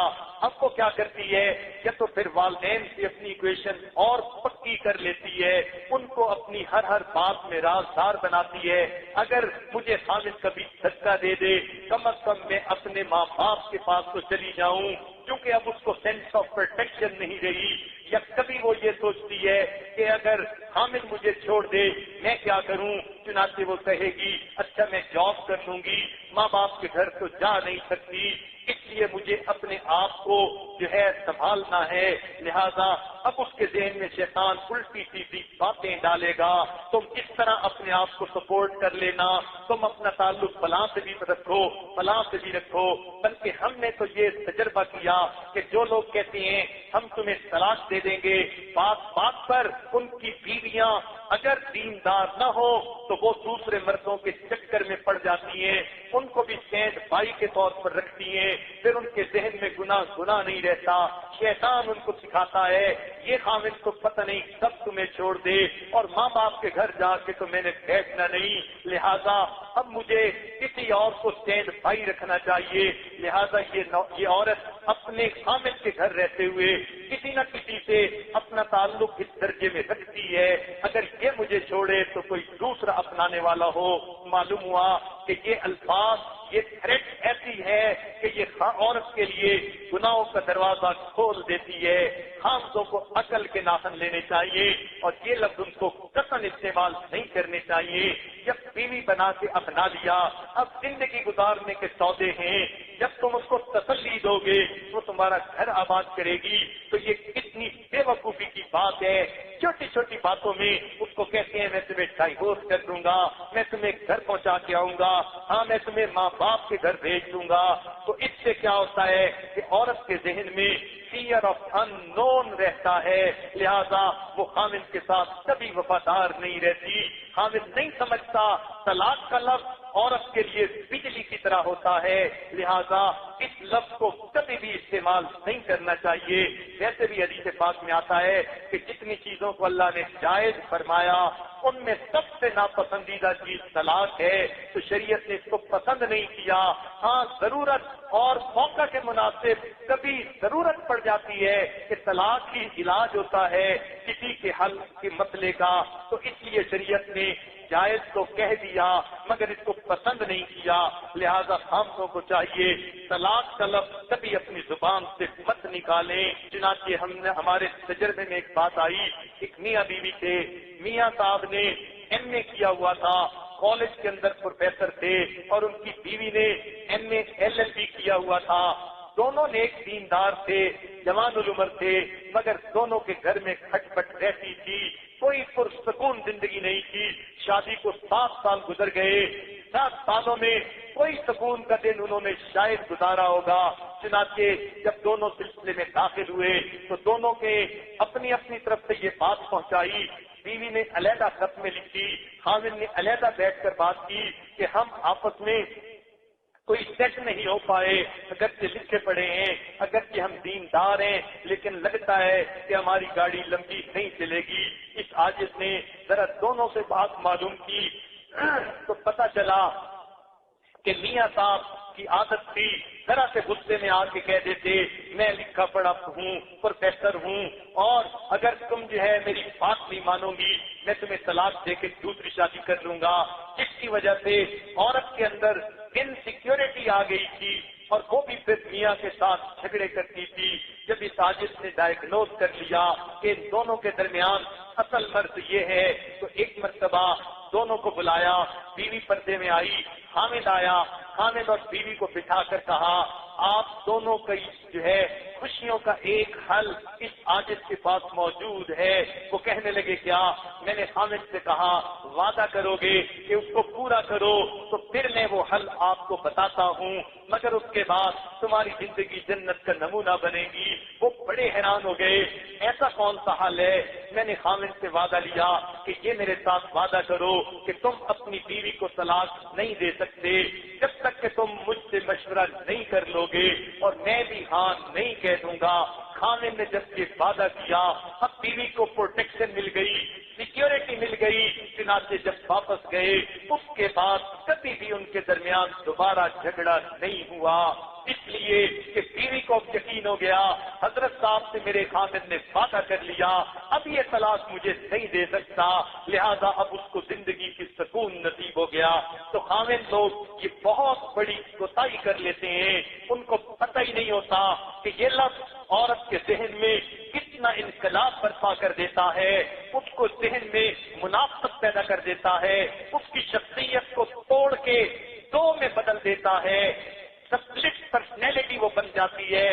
اب وہ کیا کرتی ہے، یا تو پھر والدین سے اپنی ایکویشن اور پکی کر لیتی ہے، ان کو اپنی ہر بات میں رازدار بناتی ہے، اگر مجھے خامد کبھی دھکا دے دے کم از کم میں اپنے ماں باپ کے پاس تو چلی جاؤں، کیونکہ اب اس کو سینس آف پروٹیکشن نہیں رہی۔ یا کبھی وہ یہ سوچتی ہے کہ اگر حامد مجھے چھوڑ دے میں کیا کروں، چنانچہ وہ کہے گی اچھا میں جاب کر لوں گی، ماں باپ کے گھر تو جا نہیں سکتی، اس لیے مجھے اپنے آپ کو جو ہے سنبھالنا ہے، لہذا اب اس کے ذہن میں شیطان الٹی سیدھی باتیں ڈالے گا، تم اس طرح اپنے آپ کو سپورٹ کر لینا، تم اپنا تعلق فلاں سے بھی رکھو فلاں سے بھی رکھو۔ بلکہ ہم نے تو یہ تجربہ کیا کہ جو لوگ کہتے ہیں ہم تمہیں طلاق دے دیں گے، بات بات پر ان کی بیویاں اگر دیندار نہ ہو تو وہ دوسرے مردوں کے چکر میں پڑ جاتی ہیں، ان کو بھی سینڈ بائی کے طور پر رکھتی ہیں، پھر ان کے ذہن میں گناہ نہیں رہتا، شیطان ان کو سکھاتا ہے یہ خامد کو پتہ نہیں سب تمہیں چھوڑ دے اور ماں باپ کے گھر جا کے تو میں نے بیٹھنا نہیں، لہذا اب مجھے کسی اور کو سینڈ بائی رکھنا چاہیے، لہذا یہ عورت اپنے خامد کے گھر رہتے ہوئے کسی نہ کسی سے اپنا تعلق اس درجے میں رکھتی ہے اگر یہ مجھے چھوڑے تو کوئی دوسرا اپنانے والا ہو۔ معلوم ہوا کہ یہ الفاظ، یہ تھریٹ ایسی ہے کہ یہ عورت کے لیے گناہوں کا دروازہ کھول دیتی ہے۔ خامدوں کو عقل کے ناخن لینے چاہیے اور یہ لفظ ان کو قطعاً استعمال نہیں کرنے چاہیے۔ جب بیوی بنا کے اپنا لیا، اب زندگی گزارنے کے سودے ہیں، جب تم اس کو تسلی دو گے وہ تمہارا گھر آباد کرے گی، تو یہ کتنی بے وقوفی کی بات ہے۔ چھوٹی چھوٹی باتوں میں اس کو کہتے ہیں میں تمہیں ڈائیورس کر دوں گا، میں تمہیں گھر پہنچا کے آؤں گا، ہاں میں تمہیں ماں باپ کے گھر بھیج دوں گا۔ تو اس سے کیا ہوتا ہے کہ عورت کے ذہن میں فیئر آف ان نون رہتا ہے، لہذا وہ خامد کے ساتھ کبھی وفادار نہیں رہتی۔ خامد نہیں سمجھتا طلاق کا لفظ عورت کے لیے بجلی کی طرح ہوتا ہے، لہذا اس لفظ کو کبھی بھی استعمال نہیں کرنا چاہیے۔ ویسے بھی حدیث پاک میں آتا ہے کہ جتنی چیزوں کو اللہ نے جائز فرمایا ان میں سب سے ناپسندیدہ چیز طلاق ہے، تو شریعت نے اس کو پسند نہیں کیا۔ ہاں ضرورت اور موقع کے مناسب کبھی ضرورت پڑ جاتی ہے کہ طلاق ہی علاج ہوتا ہے کسی کے حل کے مسئلے کا، تو اس لیے شریعت نے جائز تو کہہ دیا مگر اس کو پسند نہیں کیا، لہذا خامدوں کو چاہیے طلاق کا لفظ کبھی اپنی زبان سے مت نکالیں۔ چنانچہ ہمارے تجربے میں ایک بات آئی، ایک میاں بیوی تھے، میاں صاحب نے ایم اے کیا ہوا تھا، کالج کے اندر پروفیسر تھے، اور ان کی بیوی نے M A L L B کیا ہوا تھا، دونوں نیک دیندار تھے، جوان العمر تھے، مگر دونوں کے گھر میں کھٹ پٹ رہتی تھی، کوئی پرسکون زندگی نہیں تھی۔ شادی کو 7 سال گزر گئے، 7 سالوں میں کوئی سکون کا دن انہوں نے شاید گزارا ہوگا۔ چنانچہ جب دونوں سلسلے میں داخل ہوئے تو دونوں کے اپنی اپنی طرف سے یہ بات پہنچائی. بیوی نے علیحدہ خط میں لکھی, خاوند نے علیحدہ بیٹھ کر بات کی کہ ہم آپس میں کوئی سیٹ نہیں ہو پائے, اگرچہ لکھے پڑے ہیں, اگرچہ ہم دیندار ہیں, لیکن لگتا ہے کہ ہماری گاڑی لمبی نہیں چلے گی. اس عاجز نے ذرا دونوں سے بات معلوم کی تو پتہ چلا کہ میاں صاحب کی عادت تھی ذرا سے غصے میں آ کے کہہ دیتے میں لکھا پڑھا ہوں, پروفیسر ہوں, اور اگر تم جو ہے میری بات نہیں مانو گی میں تمہیں طلاق دے کے دوسری شادی کر لوں گا. جس کی وجہ سے عورت کے اندر انسیکیورٹی آ گئی تھی اور وہ بھی پھر میاں کے ساتھ جھگڑے کرتی تھی. جب اس عاجز نے ڈائگنوز کر لیا کہ ان دونوں کے درمیان اصل مرض یہ ہے تو ایک مرتبہ دونوں کو بلایا, بیوی پردے میں آئی, حامد آیا, حامد اور بیوی کو بٹھا کر کہا آپ دونوں کا جو ہے خوشیوں کا ایک حل اس عاجز کے پاس موجود ہے. وہ کہنے لگے کیا؟ میں نے حامد سے کہا وعدہ کرو گے کہ اس کو پورا کرو تو پھر میں وہ حل آپ کو بتاتا ہوں, مگر اس کے بعد تمہاری زندگی جنت کا نمونہ بنے گی. وہ بڑے حیران ہو گئے, ایسا کون سا حل ہے؟ میں نے حامد سے وعدہ لیا کہ یہ میرے ساتھ وعدہ کرو کہ تم اپنی بیوی کو طلاق نہیں دے سکتے جب تک کہ تم مجھ سے مشورہ نہیں کر لو گے, اور میں بھی ہاں نہیں کہہ دوں گا. خامد نے جب یہ وعدہ کیا اب بیوی کو پروٹیکشن مل گئی, سیکیورٹی مل گئی. چنانچہ جب واپس گئے اس کے بعد کبھی بھی ان کے درمیان دوبارہ جھگڑا نہیں ہوا, اس لیے کہ بیوی کو اب یقین ہو گیا حضرت صاحب سے میرے خامد نے وعدہ کر لیا اب یہ طلاق مجھے نہیں دے سکتا, لہذا اب اس کو زندگی کی سکون نصیب ہو گیا. تو خامد لوگ یہ بہت بڑی کوتاہی کر لیتے ہیں, ان کو پتہ ہی نہیں ہوتا کہ یہ لفظ عورت کے ذہن میں کتنا انقلاب برپا کر دیتا ہے, اس کو ذہن میں منافقت پیدا کر دیتا ہے, اس کی شخصیت کو توڑ کے دو میں بدل دیتا ہے, سپلٹ پرسنالٹی وہ بن جاتی ہے.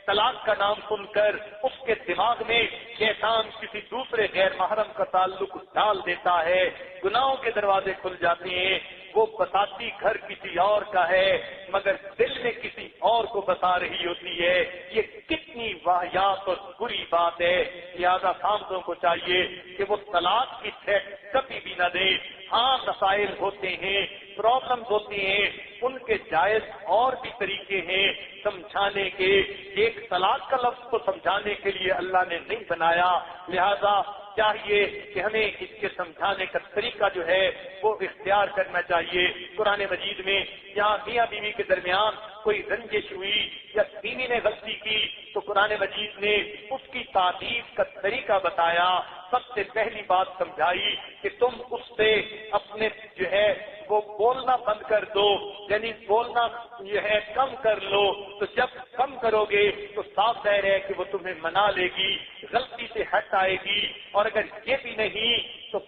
طلاق کا نام سن کر اس کے دماغ میں شیطان کسی دوسرے غیر محرم کا تعلق ڈال دیتا ہے, گناہوں کے دروازے کھل جاتے ہیں. وہ بتاتی گھر کسی اور کا ہے مگر دل میں کسی اور کو بتا رہی ہوتی ہے. یہ کتنی واہیات اور بری بات ہے. لہذا خامدوں کو چاہیے کہ وہ طلاق کی تھریٹ کبھی بھی نہ دیں. ہاں مسائل ہوتے ہیں, پرابلمز ہوتے ہیں, ان کے جائز اور بھی طریقے ہیں سمجھانے کے. ایک طلاق کا لفظ کو سمجھانے کے لیے اللہ نے نہیں بنایا, لہذا چاہیے کہ ہمیں اس کے سمجھانے کا طریقہ جو ہے وہ اختیار کرنا چاہیے. قرآن مجید میں جہاں میاں بیوی کے درمیان کوئی رنجش ہوئی یا بیوی نے غلطی کی تو قرآن مجید نے اس کی تعریف کا طریقہ بتایا. سب سے پہلی بات سمجھائی کہ تم اس سے اپنے جو ہے وہ بولنا بند کر دو, یعنی بولنا جو ہے کم کر لو. تو جب کم کرو گے تو صاف ظاہر ہے کہ وہ تمہیں منا لے گی, غلطی سے ہٹ آئے گی. اور اگر یہ بھی نہیں تو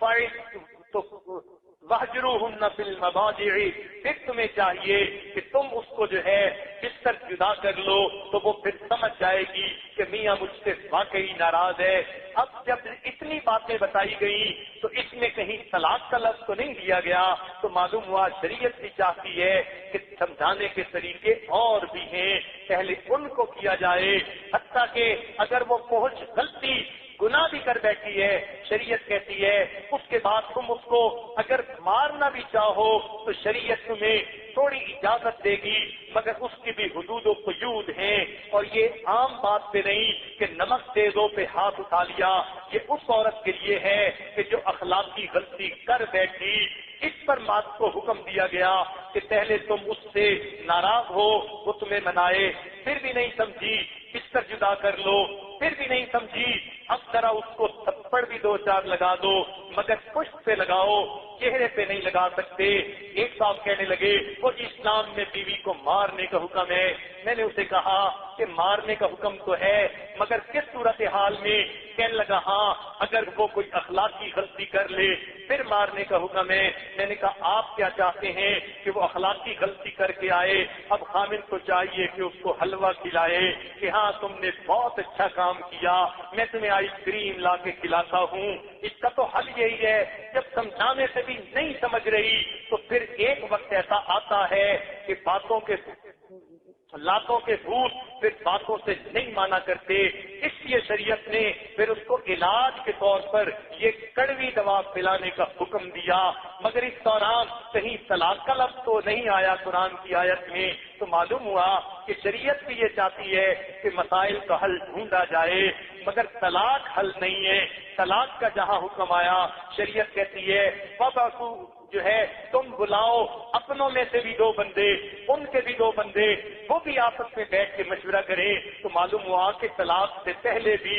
وَاهْجُرُوهُنَّ فِي الْمَضَاجِعِ, پھر تمہیں چاہیے کہ تم اس کو جو ہے بستر جدا کر لو تو وہ پھر سمجھ جائے گی کہ میاں مجھ سے واقعی ناراض ہے. اب جب اتنی باتیں بتائی گئی تو اس میں کہیں طلاق کا لفظ تو نہیں دیا گیا, تو معلوم ہوا شریعت بھی چاہتی ہے کہ سمجھانے کے طریقے اور بھی ہیں, پہلے ان کو کیا جائے. حتیٰ کہ اگر وہ پہنچ غلطی گناہ بھی کر بیٹھی ہے, شریعت کہتی ہے اس کے بعد تم اس کو اگر مارنا بھی چاہو تو شریعت تمہیں تھوڑی اجازت دے گی, مگر اس کی بھی حدود و قیود ہیں. اور یہ عام بات پہ نہیں کہ نمک تیزوں پہ ہاتھ اٹھا لیا, یہ اس عورت کے لیے ہے کہ جو اخلاقی غلطی کر بیٹھی. اس پر بات کو حکم دیا گیا کہ پہلے تم اس سے ناراض ہو, وہ تمہیں منائے, پھر بھی نہیں سمجھی بستر جدا کر لو, پھر بھی نہیں سمجھی اب ذرا اس کو تھپڑ بھی 2-4 لگا دو, مگر پشت پہ لگاؤ, چہرے پہ نہیں لگا سکتے. ایک صاحب کہنے لگے وہ اسلام میں بیوی کو مارنے کا حکم ہے. میں نے اسے کہا کہ مارنے کا حکم تو ہے مگر کس صورتحال میں؟ کہنے لگا ہاں اگر وہ کوئی اخلاقی غلطی کر لے پھر مارنے کا حکم ہے. میں نے کہا آپ کیا چاہتے ہیں کہ وہ اخلاقی غلطی کر کے آئے, اب خامن کو چاہیے کہ اس کو حلوہ کھلائے کہ ہاں تم نے بہت اچھا کام کیا, میں تمہیں آئس کریم لا کے کھلاتا ہوں. اس کا تو حل یہی ہے, جب سمجھانے سے بھی نہیں سمجھ رہی تو پھر ایک وقت ایسا آتا ہے کہ باتوں کے لاتوں کے بھوت پھر باتوں سے نہیں مانا کرتے، اس لیے شریعت نے پھر اس کو علاج کے طور پر یہ کڑوی دوا پلانے کا حکم دیا، مگر اس دوران کہیں طلاق کا لفظ تو نہیں آیا قرآن کی آیت میں، تو معلوم ہوا کہ شریعت بھی یہ چاہتی ہے کہ مسائل کا حل ڈھونڈا جائے، مگر طلاق حل نہیں ہے۔ طلاق کا جہاں حکم آیا شریعت کہتی ہے فَبَعْثُوا جو ہے تم بلاؤ اپنوں میں سے بھی 2 بندے، ان کے بھی 2 بندے، وہ بھی آپس میں بیٹھ کے مشورہ کریں، تو معلوم ہوا کہ طلاق سے پہلے بھی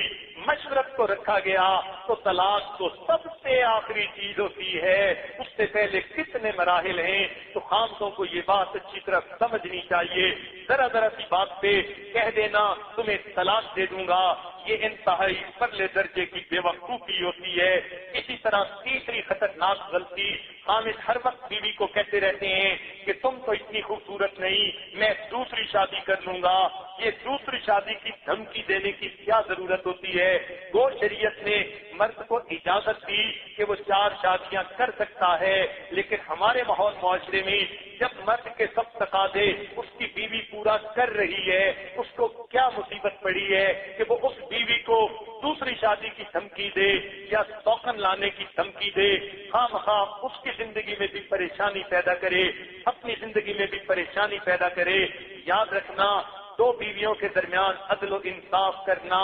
مشورت کو رکھا گیا، تو طلاق تو سب سے آخری چیز ہوتی ہے، اس سے پہلے کتنے مراحل ہیں، تو خامدوں کو یہ بات اچھی طرح سمجھنی چاہیے۔ ذرا سی بات پہ کہہ دینا تمہیں طلاق دے دوں گا، یہ انتہائی پرلے درجے کی بے وقوفی ہوتی ہے۔ اسی طرح تیسری خطرناک غلطی، خامد ہر وقت بیوی کو کہتے رہتے ہیں کہ تم تو اتنی خوبصورت نہیں، میں دوسری شادی کر لوں گا۔ یہ دوسری شادی کی دھمکی دینے کی کیا ضرورت ہوتی ہے؟ وہ شریعت نے مرد کو اجازت دی کہ وہ 4 شادیاں کر سکتا ہے، لیکن ہمارے ماحول معاشرے میں جب مرد کے سب تقاضے اس کی بیوی پورا کر رہی ہے، اس کو کیا مصیبت پڑی ہے کہ وہ اس بیوی کو دوسری شادی کی دھمکی دے یا توقن لانے کی دھمکی دے، خواہ اس کی زندگی میں بھی پریشانی پیدا کرے، اپنی زندگی میں بھی پریشانی پیدا کرے۔ یاد رکھنا 2 بیویوں کے درمیان عدل و انصاف کرنا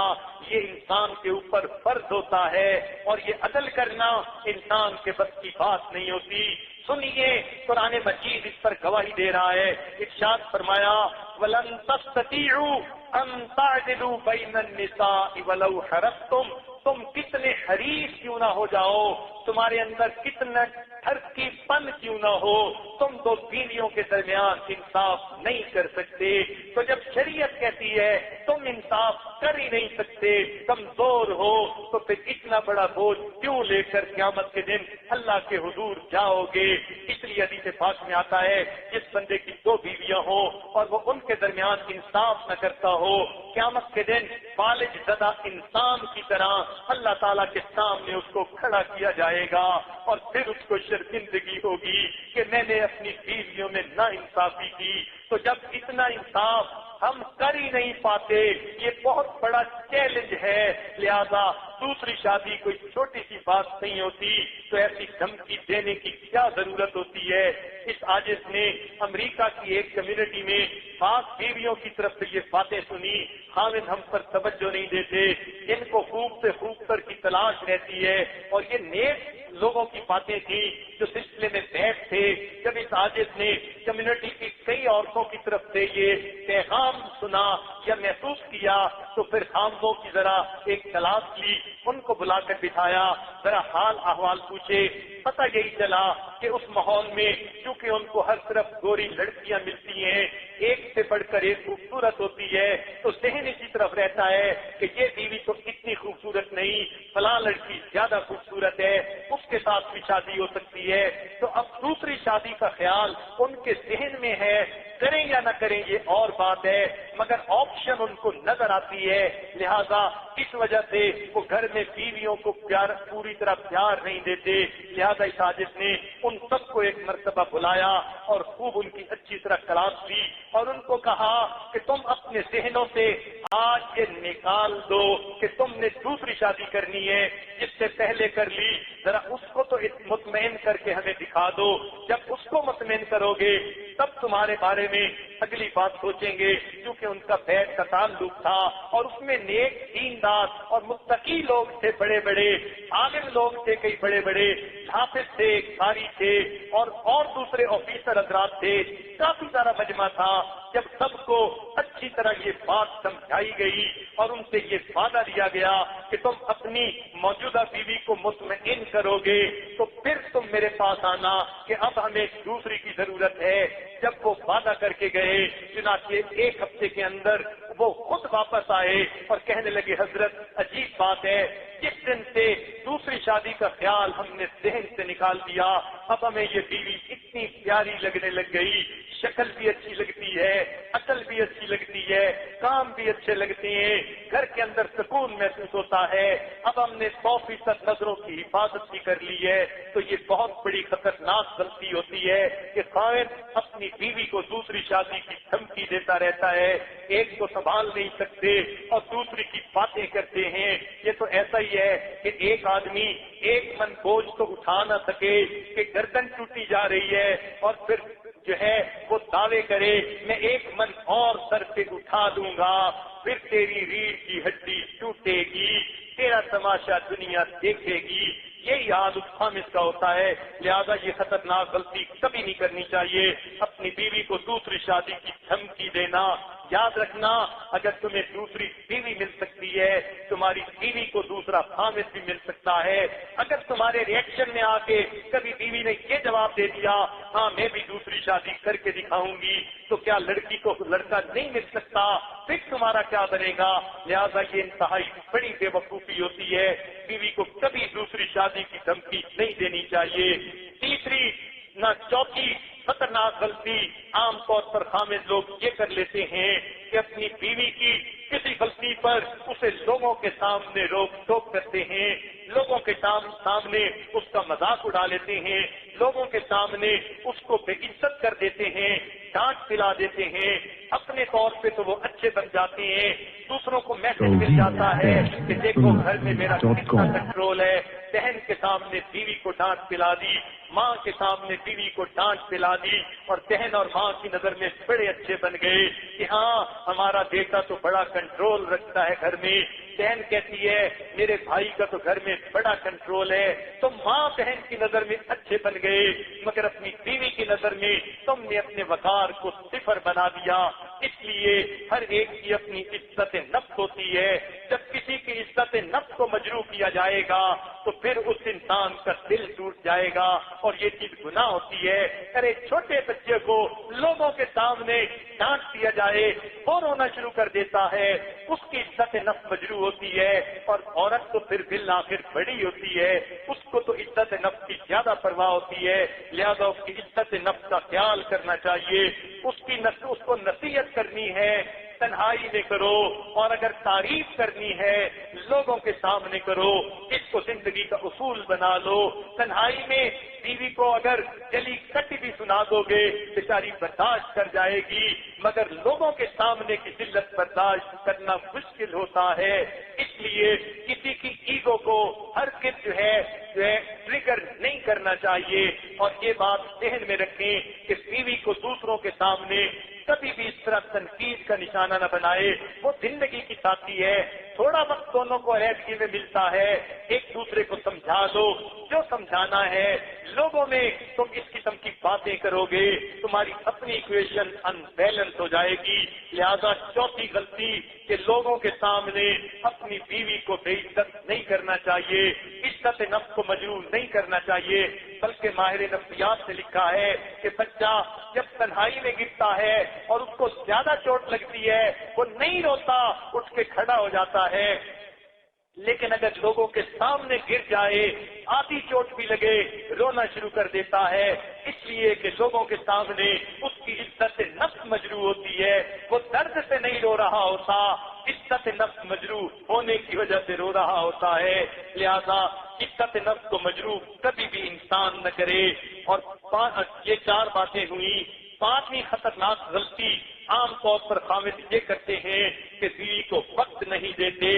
یہ انسان کے اوپر فرض ہوتا ہے، اور یہ عدل کرنا انسان کے بس کی بات نہیں ہوتی۔ سنیے قرآن مجید اس پر گواہی دے رہا ہے، ارشاد فرمایا وَلَن تَسْتَطِيعُوا أَن تَعْدِلُوا بَيْنَ النِّسَاءِ وَلَوْ حَرَصْتُمْ، تم کتنے حریص کیوں نہ ہو جاؤ، تمہارے اندر کتنا ٹھرکی پن کیوں نہ ہو، تم 2 بیویوں کے درمیان انصاف نہیں کر سکتے۔ تو جب شریعت کہتی ہے تم انصاف کر ہی نہیں سکتے، کمزور ہو، تو پھر اتنا بڑا بوجھ کیوں لے کر قیامت کے دن اللہ کے حضور جاؤ گے؟ اس لیے حدیث پاک میں آتا ہے جس بندے کی 2 بیویاں ہوں اور وہ ان کے درمیان انصاف نہ کرتا ہو، قیامت کے دن فالج زدہ انسان کی طرح اللہ تعالیٰ کے سامنے اس کو کھڑا کیا جائے گا، اور پھر اس کو شرمندگی ہوگی کہ میں نے اپنی بیویوں میں نا انصافی کی۔ تو جب اتنا انصاف ہم کر ہی نہیں پاتے، یہ بہت بڑا چیلنج ہے، لہذا دوسری شادی کوئی چھوٹی سی بات نہیں ہوتی، تو ایسی دھمکی دینے کی کیا ضرورت ہوتی ہے؟ اس عاجز نے امریکہ کی ایک کمیونٹی میں 5 بیویوں کی طرف سے یہ باتیں سنی، خامد ہم پر توجہ نہیں دیتے، ان کو خوب سے خوب تر کی تلاش رہتی ہے، اور یہ نیک لوگوں کی باتیں تھیں جو سلسلے میں بیٹھ تھے۔ جب اس عاجز نے کمیونٹی کی کئی عورتوں کی طرف سے یہ پیغام سنا یا محسوس کیا، تو پھر خامدوں کی ذرا ایک تلاش لی، ان کو بلا کر بٹھایا، ذرا حال احوال پوچھے۔ پتہ یہی چلا کہ اس ماحول میں چونکہ ان کو ہر طرف گوری لڑکیاں ملتی ہیں، ایک سے بڑھ کر ایک خوبصورت ہوتی ہے، تو ذہن اسی طرف رہتا ہے کہ یہ بیوی تو اتنی خوبصورت نہیں، فلاں لڑکی زیادہ خوبصورت ہے، اس کے ساتھ بھی شادی ہو سکتی ہے۔ تو اب دوسری شادی کا خیال ان کے ذہن میں ہے، کریں یا نہ کریں یہ اور بات ہے، مگر آپشن ان کو نظر آتی ہے، لہذا اس وجہ سے وہ گھر میں بیویوں کو پوری طرح پیار نہیں دیتے۔ لہذا اس عاجز نے ان سب کو ایک مرتبہ بلایا اور خوب ان کی اچھی طرح کلاس لی، اور ان کو کہا کہ تم اپنے ذہنوں سے آج یہ نکال دو کہ تم نے دوسری شادی کرنی ہے، جس سے پہلے کر لی، ذرا اس کو تو مطمئن کر کے ہمیں دکھا دو۔ جب اس کو مطمئن کرو گے تب تمہارے بارے میں اگلی بات سوچیں گے، کیونکہ ان کا بیٹھ کا تعلق تھا، اور اس میں نیک دیندار اور متقی لوگ تھے، بڑے بڑے عالم لوگ تھے، کئی بڑے بڑے حافظ تھے، قاری تھے، اور دوسرے آفیسر حضرات تھے، کافی سارا مجمع تھا۔ جب سب کو اچھی طرح یہ بات سمجھائی گئی اور ان سے یہ وعدہ دیا گیا کہ تم اپنی موجودہ بیوی کو مطمئن کرو گے تو پھر تم میرے پاس آنا کہ اب ہمیں دوسری کی ضرورت ہے۔ جب وہ وعدہ کر کے گئے، چنانچہ 1 ہفتے کے اندر وہ خود واپس آئے اور کہنے لگے حضرت عجیب بات ہے، جس دن سے دوسری شادی کا خیال ہم نے ذہن سے نکال دیا، اب ہمیں یہ بیوی اتنی پیاری لگنے لگ گئی، شکل بھی اچھی لگتی ہے، عقل بھی اچھی لگتی ہے، کام بھی اچھے لگتے ہیں، گھر کے اندر سکون محسوس ہوتا ہے، اب ہم نے 100% نظروں کی حفاظت بھی کر لی ہے، تو یہ بہت بڑی خطرناک غلطی ہوتی ہے کہ خاوند اپنی بیوی کو دوسری شادی کی دھمکی دیتا رہتا ہے، ایک کو سنبھال نہیں سکتے اور دوسری کی باتیں کرتے ہیں۔ یہ تو ایسا ہی ہے کہ ایک آدمی ایک من بوجھ تو اٹھا نہ سکے کہ گردن ٹوٹی جا رہی ہے اور پھر جو ہے وہ دعوے کرے میں ایک من اور سر پہ اٹھا دوں گا، پھر تیری ریڑھ کی ہڈی ٹوٹے گی، تیرا تماشا دنیا دیکھے گی۔ یہی حال اس خامس کا ہوتا ہے، لہذا یہ خطرناک غلطی کبھی نہیں کرنی چاہیے، اپنی بیوی کو دوسری شادی کی دھمکی دینا۔ یاد رکھنا، اگر تمہیں دوسری بیوی مل سکتی ہے، تمہاری بیوی کو دوسرا خامس بھی مل سکتا ہے۔ اگر تمہارے ریئیکشن میں آ کے کبھی بیوی نے یہ جواب دے دیا ہاں میں بھی دوسری شادی کر کے دکھاؤں گی، تو کیا لڑکی کو لڑکا نہیں مل سکتا؟ پھر تمہارا کیا بنے گا؟ لہذا یہ انتہائی بڑی بے وقوفی ہوتی ہے، بیوی کو کبھی دوسری شادی کی دھمکی نہیں دینی چاہیے۔ تیسری چوتھی خطرناک غلطی عام طور پر خامد لوگ یہ کر لیتے ہیں کہ اپنی بیوی کی کسی غلطی پر اسے لوگوں کے سامنے روک ٹوک کرتے ہیں، لوگوں کے سامنے اس کا مذاق اڑا لیتے ہیں، لوگوں کے سامنے اس کو بے عزت کر دیتے ہیں، ڈانٹ پلا دیتے ہیں۔ اپنے طور پہ تو وہ اچھے بن جاتے ہیں، دوسروں کو میسج مل جاتا ہے کہ دیکھو گھر میں میرا کتنا کنٹرول ہے۔ بہن کے سامنے بیوی کو ڈانٹ پلا دی، ماں کے سامنے بیوی کو ڈانٹ پلا دی، اور بہن اور ماں کی نظر میں بڑے اچھے بن گئے کہ ہاں ہمارا بیٹا تو بڑا کنٹرول رکھتا ہے گھر میں۔ بہن کہتی ہے میرے بھائی کا تو گھر میں بڑا کنٹرول ہے، تو ماں بہن کی نظر میں اچھے بن گئے، مگر اپنی بیوی کی نظر میں تم نے اپنے وقار کو صفر بنا دیا۔ اس لیے ہر ایک کی اپنی عزت نفس ہوتی ہے، جب کسی کی عزت نفس کو مجروح کیا جائے گا تو پھر اس انسان کا دل ٹوٹ جائے گا، اور یہ چیز گناہ ہوتی ہے۔ ارے چھوٹے بچے کو لوگوں کے سامنے ڈانٹ دیا جائے، وہ رونا شروع کر دیتا ہے، اس کی عزت نفس مجروح ہوتی ہے، اور عورت تو پھر بالآخر بڑی ہوتی ہے، اس کو تو عزت نفس کی زیادہ پرواہ ہوتی ہے، لہذا اس کی عزت نفس کا خیال کرنا چاہیے، اس کو نصیحت کرنی ہے، تنہائی میں کرو، اور اگر تعریف کرنی ہے لوگوں کے سامنے کرو، اس کو زندگی کا اصول بنا لو۔ تنہائی میں بیوی کو اگر جلی کٹ بھی سنا دو گے بیچاری برداشت کر جائے گی، مگر لوگوں کے سامنے کی ذلت برداشت کرنا مشکل ہوتا ہے۔ اس لیے کسی کی ایگو کو ہرگز جو ہے ٹریگر نہیں کرنا چاہیے، اور یہ بات ذہن میں رکھیں کہ بیوی کو دوسروں کے سامنے کبھی بھی اس طرح تنقید کا نشانہ نہ بنائے۔ وہ زندگی کی ساتھی ہے، تھوڑا وقت دونوں کو علیحدگی میں ملتا ہے، ایک دوسرے کو سمجھا دو جو سمجھانا ہے۔ لوگوں میں تم اس قسم کی باتیں کرو گے تمہاری اپنی ایکویشن ان بیلنس ہو جائے گی۔ لہذا چوتھی غلطی کہ لوگوں کے سامنے اپنی بیوی کو بے عزت نہیں کرنا چاہیے، عزت نفس کو مجروح نہیں کرنا چاہیے، بلکہ ماہر نفسیات سے لکھا ہے کہ بچہ جب تنہائی میں گرتا ہے اور اس کو زیادہ چوٹ لگتی ہے وہ نہیں روتا، اٹھ کے کھڑا ہو جاتا ہے، لیکن اگر لوگوں کے سامنے گر جائے آدھی چوٹ بھی لگے رونا شروع کر دیتا ہے، اس لیے کہ لوگوں کے سامنے اس کی عزت نفس مجروح ہوتی ہے، وہ درد سے نہیں رو رہا ہوتا، عزت نفس مجروح ہونے کی وجہ سے رو رہا ہوتا ہے۔ لہذا عزت نفس کو مجروح کبھی بھی انسان نہ کرے۔ اور یہ چار باتیں ہوئی۔ پانچویں خطرناک غلطی عام طور پر خامد یہ کرتے ہیں کہ بیوی کو وقت نہیں دیتے،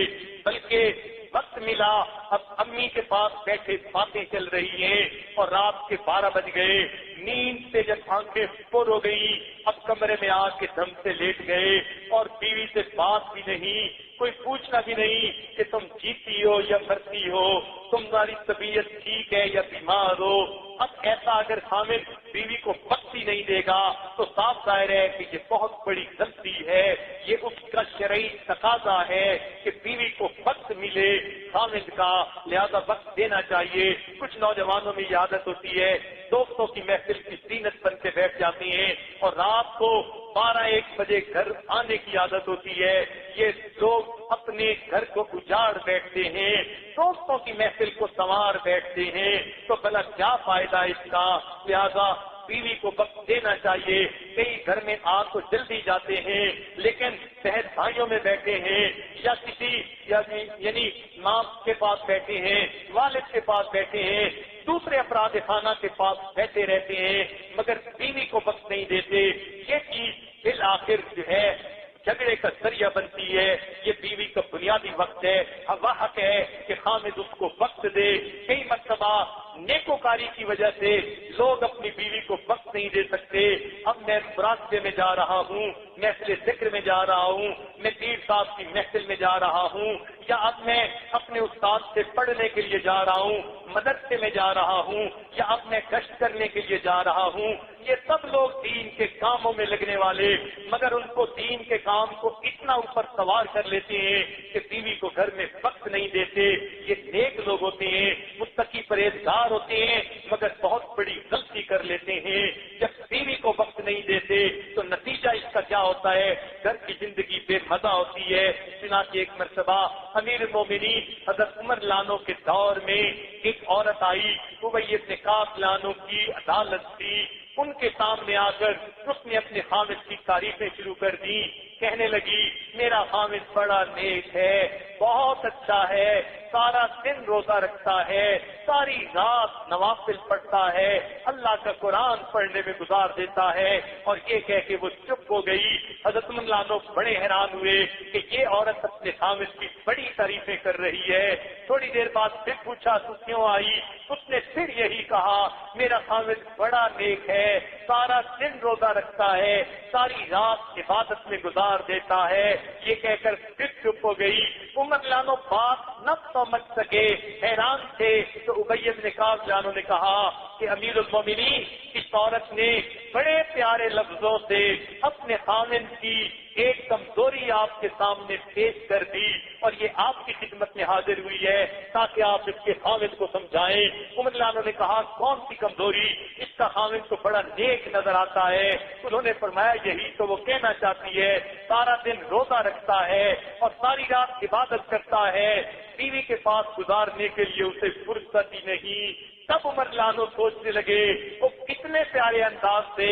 بلکہ وقت ملا اب امی کے پاس بیٹھے باتیں چل رہی ہیں اور رات کے 12 بج گئے، نیند سے جب آنکھیں پر ہو گئی اب کمرے میں آ کے دم سے لیٹ گئے اور بیوی سے بات بھی نہیں، کوئی پوچھنا بھی نہیں کہ تم جیتی ہو یا مرتی ہو، تمہاری طبیعت ٹھیک ہے یا بیمار ہو۔ اب ایسا اگر خامد بیوی کو وقت ہی نہیں دے گا تو صاف ظاہر ہے کہ یہ بہت بڑی غلطی ہے، یہ اس کا شرعی تقاضا ہے کہ بیوی کو وقت ملے خامد کا، لہذا وقت دینا چاہیے۔ کچھ نوجوانوں میں یہ عادت ہوتی ہے دوستوں کی محفل کی زینت بن کے بیٹھ جاتی ہیں اور رات کو 12-1 بجے گھر آنے کی عادت ہوتی ہے، یہ لوگ اپنے گھر کو اجاڑ بیٹھتے ہیں، دوستوں کی محفل کو سنوار بیٹھتے ہیں، تو بھلا کیا فائدہ اس کا؟ لہذا بیوی کو وقت دینا چاہیے. کئی گھر میں آگ کو جلدی جاتے ہیں لیکن بہن بھائیوں میں بیٹھے ہیں یا کسی یعنی ماں کے پاس بیٹھے ہیں، والد کے پاس بیٹھے ہیں، دوسرے افراد خانہ کے پاس بیٹھے رہتے ہیں مگر بیوی کو وقت نہیں دیتے. یہ چیز بالآخر جو ہے جھگڑے کا ذریعہ بنتی ہے. یہ بیوی کا بنیادی وقت ہے. اب حق ہے کہ خامد اس کو وقت دے. کئی مرتبہ نیکوکاری کی وجہ سے لوگ اپنی بیوی کو وقت نہیں دے سکتے. اب میں راستے میں جا رہا ہوں، محفل ذکر میں جا رہا ہوں، میں پیر صاحب کی محفل میں جا رہا ہوں، یا اب میں اپنے استاد سے پڑھنے کے لیے جا رہا ہوں، مدرسے میں جا رہا ہوں، یا اب میں گشت کرنے کے لیے جا رہا ہوں. یہ سب لوگ دین کے کاموں میں لگنے والے مگر ان کو دین کے کام کو اتنا اوپر سوار کر لیتے ہیں کہ بیوی کو گھر میں وقت نہیں دیتے. یہ نیک لوگ ہوتے ہیں، متقی پرہیزگار ہوتے ہیں مگر بہت بڑی غلطی کر لیتے ہیں. جب بیوی کو وقت نہیں دیتے تو نتیجہ اس کا کیا ہوتا ہے؟ گھر کی زندگی بے مزہ ہوتی ہے. چنانچہ ایک مرتبہ امیر المومنین حضرت عمر لانو کے دور میں ایک عورت آئی، ابی بن کعب لانو کی عدالت تھی. ان کے سامنے آ کر اس نے اپنے خامد کی تعریفیں شروع کر دی. کہنے لگی میرا خامد بڑا نیک ہے، بہت اچھا ہے، سارا دن روزہ رکھتا ہے، ساری رات نوافل پڑھتا ہے، اللہ کا قرآن پڑھنے میں گزار دیتا ہے. اور یہ کہہ کے وہ چپ ہو گئی. حضرت لانو بڑے حیران ہوئے کہ یہ عورت اپنے خامد کی بڑی تعریفیں کر رہی ہے. تھوڑی دیر بعد پھر پوچھا تو کیوں آئی؟ اس نے پھر یہی کہا میرا خامد بڑا نیک ہے، سارا دن روزہ رکھتا ہے، ساری رات عبادت میں گزار دیتا ہے. یہ کہہ کر پھر چپ ہو گئی. عمر لانو بات نہ سمجھ سکے، حیران تھے. تو ابی بن کعب لانو نے کہا کہ امیر المومنین اس عورت نے بڑے پیارے لفظوں سے اپنے خامد کی ایک کمزوری آپ کے سامنے پیش کر دی اور یہ آپ کی خدمت میں حاضر ہوئی ہے تاکہ آپ اس کے خامد کو سمجھائیں. عمر لانو نے کہا کون سی کمزوری؟ اس کا خامد تو بڑا نیک نظر آتا ہے. انہوں نے فرمایا یہی تو وہ کہنا چاہتی ہے، سارا دن روزہ رکھتا ہے اور ساری رات عبادت کرتا ہے، بیوی کے پاس گزارنے کے لیے اسے فرصت ہی نہیں. تب عمر لانو سوچنے لگے وہ کتنے پیارے انداز سے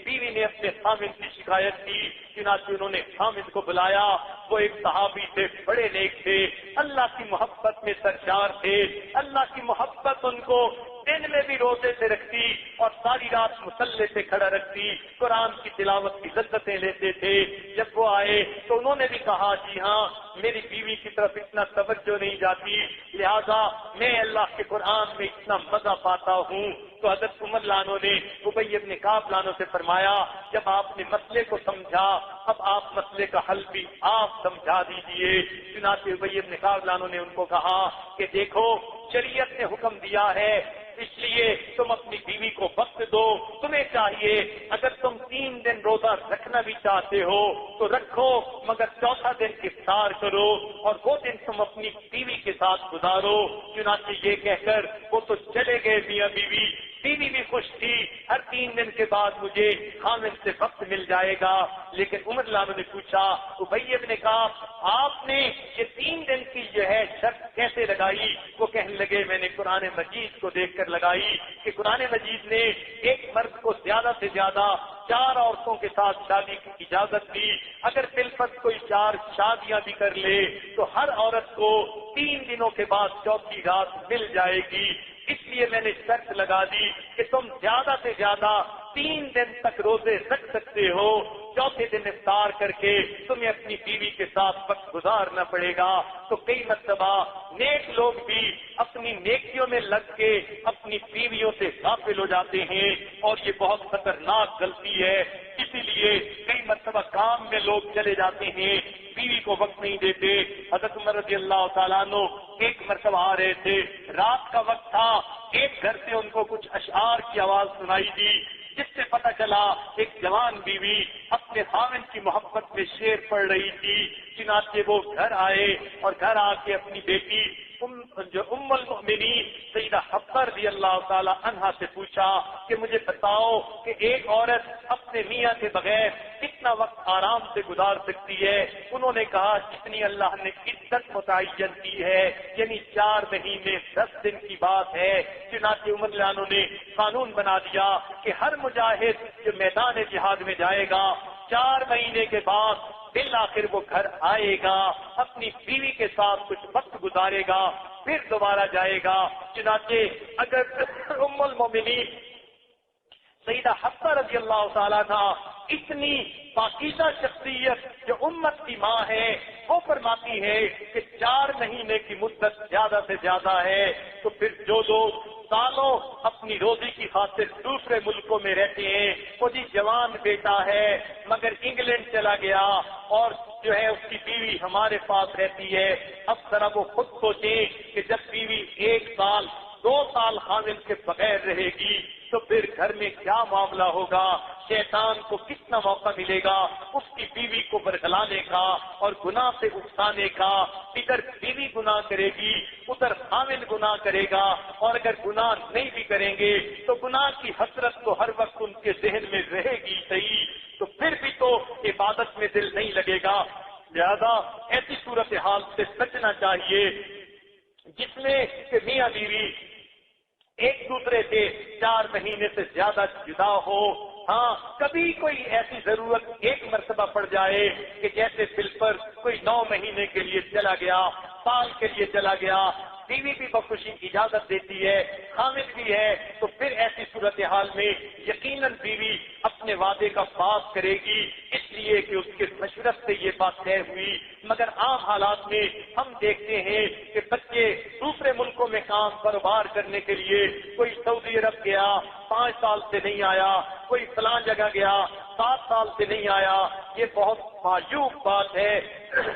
بیوی نے اپنے خامد کی شکایت کی. چنانچہ انہوں نے خامد کو بلایا. وہ ایک صحابی تھے، بڑے نیک تھے، اللہ کی محبت میں سرشار تھے. اللہ کی محبت ان کو دن میں بھی روزے سے رکھتی اور ساری رات مصلے سے کھڑا رکھتی، قرآن کی تلاوت کی لذتیں لیتے تھے. جب وہ آئے تو انہوں نے بھی کہا جی ہاں میری بیوی کی طرف اتنا توجہ نہیں جاتی، لہذا میں اللہ کے قرآن میں اتنا مزہ پاتا ہوں. تو حضرت عمر لانو نے ابی بن کعب لانو سے فرمایا جب آپ نے مسئلے کو سمجھا اب آپ مسئلے کا حل بھی آپ سمجھا دیجئے. چنانچہ ابی بن کعب لانو نے ان کو کہا کہ دیکھو شریعت نے حکم دیا ہے اس لیے تم اپنی بیوی کو وقت دو. تمہیں چاہیے اگر تم 3 دن روزہ رکھنا بھی چاہتے ہو تو رکھو مگر چوتھا دن افطار کرو اور وہ دن تم اپنی بیوی کے ساتھ گزارو. چنانچہ یہ کہہ کر وہ تو چلے گئے میاں بیوی. بیوی بھی خوش تھی، ہر 3 دن کے بعد مجھے خامد سے وقت مل جائے گا. لیکن عمر لانو نے پوچھا ابی بن کعب آپ نے یہ 3 دن کی جو ہے شرط کیسے لگائی؟ وہ کہنے لگے میں نے قرآن مجید کو دیکھ کر لگائی کہ قرآن مجید نے ایک مرد کو زیادہ سے زیادہ 4 عورتوں کے ساتھ شادی کی اجازت دی. اگر بالفرض کوئی 4 شادیاں بھی کر لے تو ہر عورت کو 3 دنوں کے بعد چوتھی رات مل جائے گی. اس لیے میں نے شرط لگا دی کہ تم زیادہ سے زیادہ 3 دن تک روزے رکھ سکتے ہو، چوتھے دن افطار کر کے تمہیں اپنی بیوی کے ساتھ وقت گزارنا پڑے گا. تو کئی مرتبہ نیک لوگ بھی اپنی نیکیوں میں لگ کے اپنی بیویوں سے غافل ہو جاتے ہیں اور یہ بہت خطرناک غلطی ہے. اسی لیے کئی مرتبہ کام میں لوگ چلے جاتے ہیں، بیوی کو وقت نہیں دیتے. حضرت عمر رضی اللہ تعالیٰ عنہ ایک مرتبہ آ رہے تھے، رات کا وقت تھا، ایک گھر سے ان کو کچھ اشعار کی آواز سنائی دی جس سے پتہ چلا ایک جوان بیوی اپنے خاوند کی محبت میں شعر پڑھ رہی تھی. چنانچہ وہ گھر آئے اور گھر آ کے اپنی بیٹی جو ام المؤمنین سیدہ حفصہ رضی اللہ تعالی عنہا سے پوچھا کہ مجھے بتاؤ کہ ایک عورت اپنے میاں کے بغیر کتنا وقت آرام سے گزار سکتی ہے؟ انہوں نے کہا جتنی اللہ نے عدت متعین کی ہے، یعنی 4 مہینے 10 دن کی بات ہے۔ چنانچہ عمر لانوں نے قانون بنا دیا کہ ہر مجاہد جو میدان جہاد میں جائے گا 4 مہینے کے بعد بالآخر وہ گھر آئے گا، اپنی بیوی کے ساتھ کچھ وقت گزارے گا، پھر دوبارہ جائے گا۔ چنانچہ اگر ام المومنین سیدہ حفصہ رضی اللہ تعالیٰ عنہا اتنی پاکیزہ شخصیت جو امت کی ماں ہے، وہ فرماتی ہے کہ 4 مہینے کی مدت زیادہ سے زیادہ ہے، تو پھر جو لوگ سالوں اپنی روزی کی خاطر دوسرے ملکوں میں رہتے ہیں، وہ جی جوان بیٹا ہے مگر انگلینڈ چلا گیا اور جو ہے اس کی بیوی ہمارے پاس رہتی ہے، اب ذرا وہ خود سوچیں کہ جب بیوی 1 سال 2 سال خامد کے بغیر رہے گی تو پھر گھر میں کیا معاملہ ہوگا؟ شیطان کو کتنا موقع ملے گا اس کی بیوی کو برگلانے کا اور گناہ سے اکسانے کا۔ ادھر بیوی گناہ کرے گی، ادھر خامد گناہ کرے گا، اور اگر گناہ نہیں بھی کریں گے تو گناہ کی حسرت تو ہر وقت ان کے ذہن میں رہے گی صحیح، تو پھر بھی تو عبادت میں دل نہیں لگے گا۔ لہذا ایسی صورتحال سے بچنا چاہیے جس میں کہ میاں بیوی ایک دوسرے سے 4 مہینے سے زیادہ جدا ہو۔ ہاں کبھی کوئی ایسی ضرورت ایک مرتبہ پڑ جائے کہ جیسے دل پر کوئی 9 مہینے کے لیے چلا گیا، سال کے لیے چلا گیا، بیوی بھی بخوشی اجازت دیتی ہے، خامد بھی ہے، تو پھر ایسی صورتحال میں یقیناً بیوی اپنے وعدے کا پاس کرے گی، اس لیے کہ اس کے مشورت سے یہ بات طے ہوئی۔ مگر عام حالات میں ہم دیکھتے ہیں کہ بچے دوسرے ملکوں میں کام کاروبار کرنے کے لیے، کوئی سعودی عرب گیا 5 سال سے نہیں آیا، کوئی فلاں جگہ گیا 7 سال سے نہیں آیا، یہ بہت معیوب بات ہے،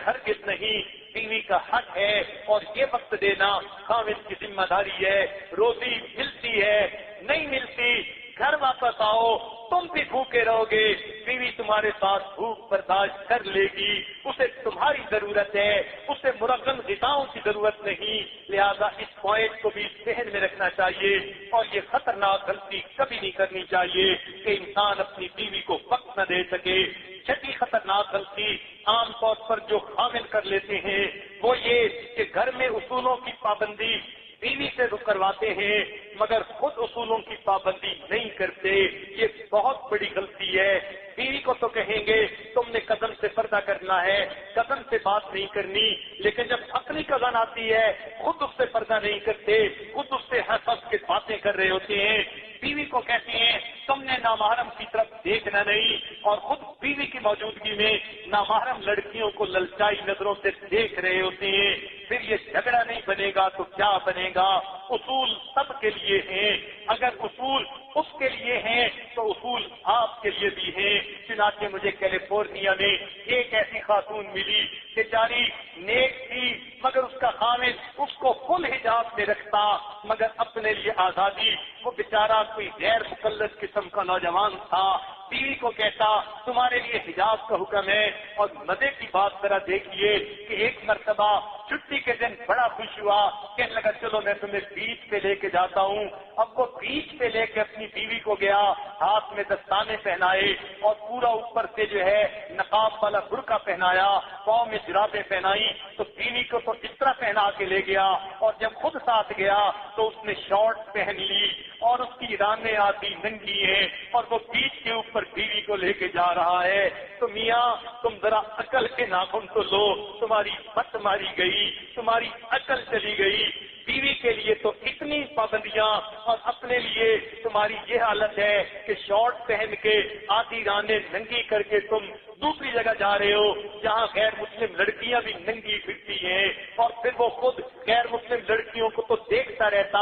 ہرگز نہیں۔ بیوی کا حق ہے اور یہ وقت دینا خامد کی ذمہ داری ہے۔ روزی ملتی ہے نہیں ملتی، گھر واپس آؤ، تم بھی بھوکے رہو گے، بیوی تمہارے ساتھ بھوک برداشت کر لے گی، اسے تمہاری ضرورت ہے، اسے مرغن غذاؤں کی ضرورت نہیں۔ لہذا اس پوائنٹ کو بھی ذہن میں رکھنا چاہیے، اور یہ خطرناک غلطی کبھی نہیں کرنی چاہیے کہ انسان اپنی بیوی کو وقت نہ دے سکے۔ چھٹی خطرناک غلطی عام طور پر جو حامل کر لیتے ہیں وہ یہ کہ گھر میں اصولوں کی پابندی بیوی سے کرواتے ہیں مگر خود اصولوں کی پابندی نہیں کرتے، یہ بہت بڑی غلطی ہے۔ بیوی کو تو کہیں گے تم نے کزن سے پردہ کرنا ہے، کزن سے بات نہیں کرنی، لیکن جب اپنی کزن آتی ہے خود اس سے پردہ نہیں کرتے، خود اس سے ہنس ہنس کے باتیں کر رہے ہوتے ہیں۔ بیوی کو کہتے ہیں تم نے نامحرم کی طرف دیکھنا نہیں، اور خود بیوی کی موجودگی میں نامحرم لڑکیوں کو للچائی نظروں سے دیکھ رہے ہوتے ہیں۔ پھر یہ جھگڑا نہیں بنے گا تو کیا بنے گا؟ اصول سب کے لیے ہیں، اگر اصول اس کے لیے ہیں تو اصول آپ کے لیے بھی ہیں۔ چنانچہ مجھے کیلیفورنیا میں ایک ایسی خاتون ملی بیچاری نیک تھی مگر اس کا خامد اس کو فل حجاب میں رکھتا مگر اپنے لیے آزادی، وہ بیچارہ کوئی غیر مقلد قسم کا نوجوان تھا۔ بیوی کو کہتا تمہارے لیے حجاب کا حکم ہے، اور مزے کی بات ذرا دیکھیے کہ ایک مرتبہ چھٹی کے دن بڑا خوش ہوا، کہنے لگا چلو میں تمہیں بیچ پہ لے کے جاتا ہوں۔ اب وہ بیچ پہ لے کے اپنی بیوی کو گیا، ہاتھ میں دستانے پہنائے اور پورا اوپر سے جو ہے نقاب والا برقع پہنایا، پاؤں میں جرابیں پہنائی، تو بیوی کو تو اس طرح پہنا کے لے گیا، اور جب خود ساتھ گیا تو اس نے شارٹ پہن لی اور اس کی رانیں آدھی ننگی ہیں، اور وہ بیچ کے اوپر بیوی کو لے کے جا رہا ہے۔ تو میاں تم ذرا عقل کے ناخن تو لو، تمہاری مت ماری گئی، تمہاری عقل چلی گئی۔ بیوی کے لیے تو اتنی پابندیاں، اور اپنے لیے تمہاری یہ حالت ہے کہ شارٹ پہن کے آدھی رانیں ننگی کر کے تم دوسری جگہ جا رہے ہو جہاں غیر مسلم لڑکیاں بھی ننگی پھرتی ہیں، اور پھر وہ خود غیر مسلم لڑکیوں کو تو دیکھتا رہتا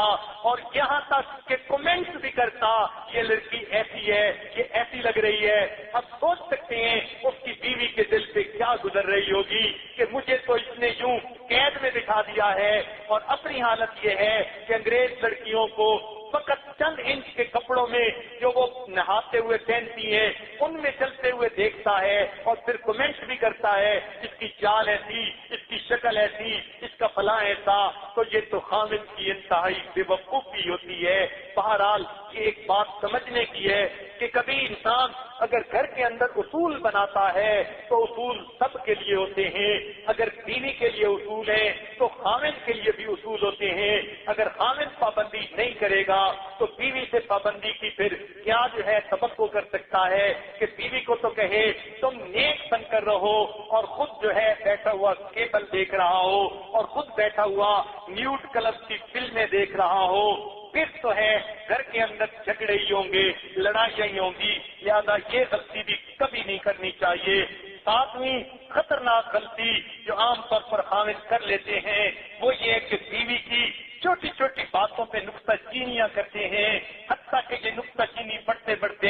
اور یہاں تک کہ کمنٹس بھی کرتا یہ لڑکی ایسی ہے، یہ ایسی لگ رہی ہے۔ اب سوچ سکتے ہیں اس کی بیوی کے دل پہ کیا گزر رہی ہوگی کہ مجھے تو اس نے یوں قید میں بٹھا دیا ہے، اور اپنی حالت یہ ہے کہ انگریز لڑکیوں کو فقط چند انچ کے کپڑوں میں جو وہ نہاتے ہوئے پہنتی ہیں ان میں چلتے ہوئے دیکھتا ہے، اور پھر کمنٹ بھی کرتا ہے اس کی چال ایسی، اس کی شکل ایسی، اس کا فلاں ایسا، تو یہ تو خامد کی انتہائی بے وقوفی ہوتی ہے۔ بہرحال یہ ایک بات سمجھنے کی ہے کہ کبھی انسان اگر گھر کے اندر اصول بناتا ہے تو اصول سب کے لیے ہوتے ہیں۔ اگر بیوی کے لیے اصول ہیں تو خامد کے لیے بھی اصول ہوتے ہیں۔ اگر خامد پابندی نہیں کرے گا تو بیوی سے پابندی کی پھر کیا جو ہے توقع کر سکتا ہے کہ بیوی کو تو کہے تم نیک بن کر رہو اور خود جو ہے بیٹھا ہوا کیبل دیکھ رہا ہو اور خود بیٹھا ہوا نیوڈ کلب کی فلمیں دیکھ رہا ہو، پھر تو ہے گھر کے اندر جھگڑے ہی ہوں گے، لڑائیاں ہی ہوں گی۔ لہذا یہ غلطی بھی کبھی نہیں کرنی چاہیے۔ ساتویں خطرناک غلطی جو عام طور پر خامد کر لیتے ہیں وہ یہ ہے کہ بیوی کی چھوٹی چھوٹی باتوں پہ نکتہ چینیاں کرتے ہیں، حتیٰ کہ یہ نکتہ چینی بڑھتے بڑھتے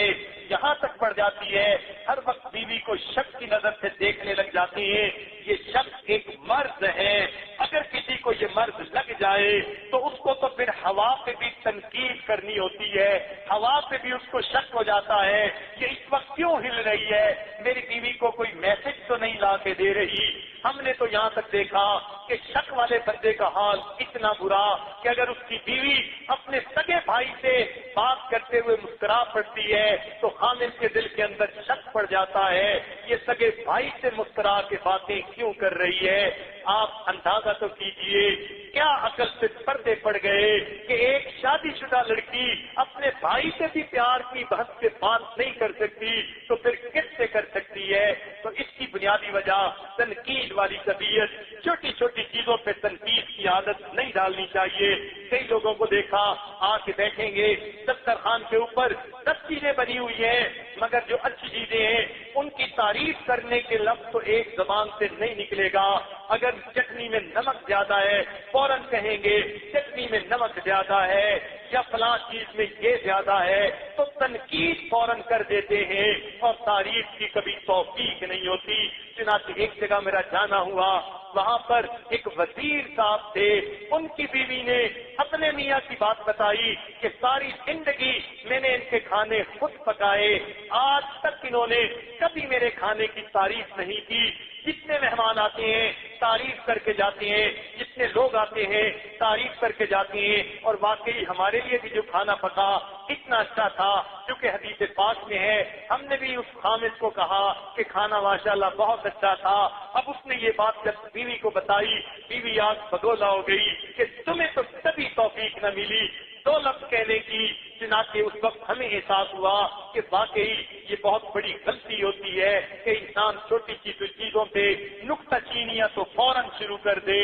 یہاں تک بڑھ جاتی ہے ہر وقت بیوی کو شک کی نظر سے دیکھنے لگ جاتے ہیں۔ یہ شک ایک مرض ہے، اگر کسی کو یہ مرض لگ جائے تو اس کو تو پھر ہوا پہ بھی تنقید کرنی ہوتی ہے، ہوا پہ بھی اس کو شک ہو جاتا ہے یہ اس وقت کیوں ہل رہی ہے، میری بیوی کو کوئی میسج تو نہیں لا کے دے رہی۔ ہم نے تو یہاں تک دیکھا کہ شک والے بندے کا حال اتنا برا کہ اگر اس کی بیوی اپنے سگے بھائی سے بات کرتے ہوئے مسکرا پڑتی ہے تو خامد کے دل کے اندر شک پڑ جاتا ہے یہ سگے بھائی سے مسکرا کے باتیں کیوں کر رہی ہے۔ آپ اندازہ تو کیجئے کیا عقل سے پردے پڑ گئے کہ ایک شادی شدہ لڑکی اپنے بھائی سے بھی پیار کی بحث سے بات نہیں کر سکتی تو پھر کس سے کر سکتی ہے؟ تو اس کی بنیادی وجہ تنقید والی طبیعت، چھوٹی چھوٹی چیزوں پہ تنقید کی عادت نہیں ڈالنی چاہیے۔ کئی لوگوں کو دیکھا آ کے بیٹھیں گے دسترخوان کے اوپر 10 چیزیں بنی ہوئی ہیں مگر جو اچھی چیزیں ہیں ان کی تعریف کرنے کے لفظ تو ایک زبان سے نہیں نکلے گا۔ اگر چٹنی میں نمک زیادہ ہے فوراً کہیں گے چٹنی میں نمک زیادہ ہے یا فلاں چیز میں یہ زیادہ ہے، تو تنقید فوراً کر دیتے ہیں اور تعریف کی کبھی توفیق نہیں ہوتی۔ چنانچہ ایک جگہ میرا جانا ہوا، وہاں پر ایک وزیر صاحب تھے، ان کی بیوی نے اپنے میاں کی بات بتائی کہ ساری زندگی میں نے ان کے کھانے خود پکائے، آج تک انہوں نے کبھی میرے کھانے کی تعریف نہیں کی۔ جتنے مہمان آتے ہیں تعریف کر کے جاتے ہیں، جتنے لوگ آتے ہیں تعریف کر کے جاتے ہیں، اور واقعی ہمارے لیے بھی جو کھانا پکا اتنا اچھا تھا کیونکہ حدیث پاک میں ہے، ہم نے بھی اس خامد کو کہا کہ کھانا ماشاءاللہ بہت اچھا تھا۔ اب اس نے یہ بات جب بیوی کو بتائی، بیوی آج بگولا ہو گئی کہ تمہیں تو کبھی توفیق نہ ملی 2 لفظ کہنے کی۔ چنانچہ اس وقت ہمیں احساس ہوا کہ واقعی یہ بہت بڑی غلطی ہوتی ہے کہ انسان چھوٹی چیزوں پہ نکتہ چینیاں تو فوراً شروع کر دے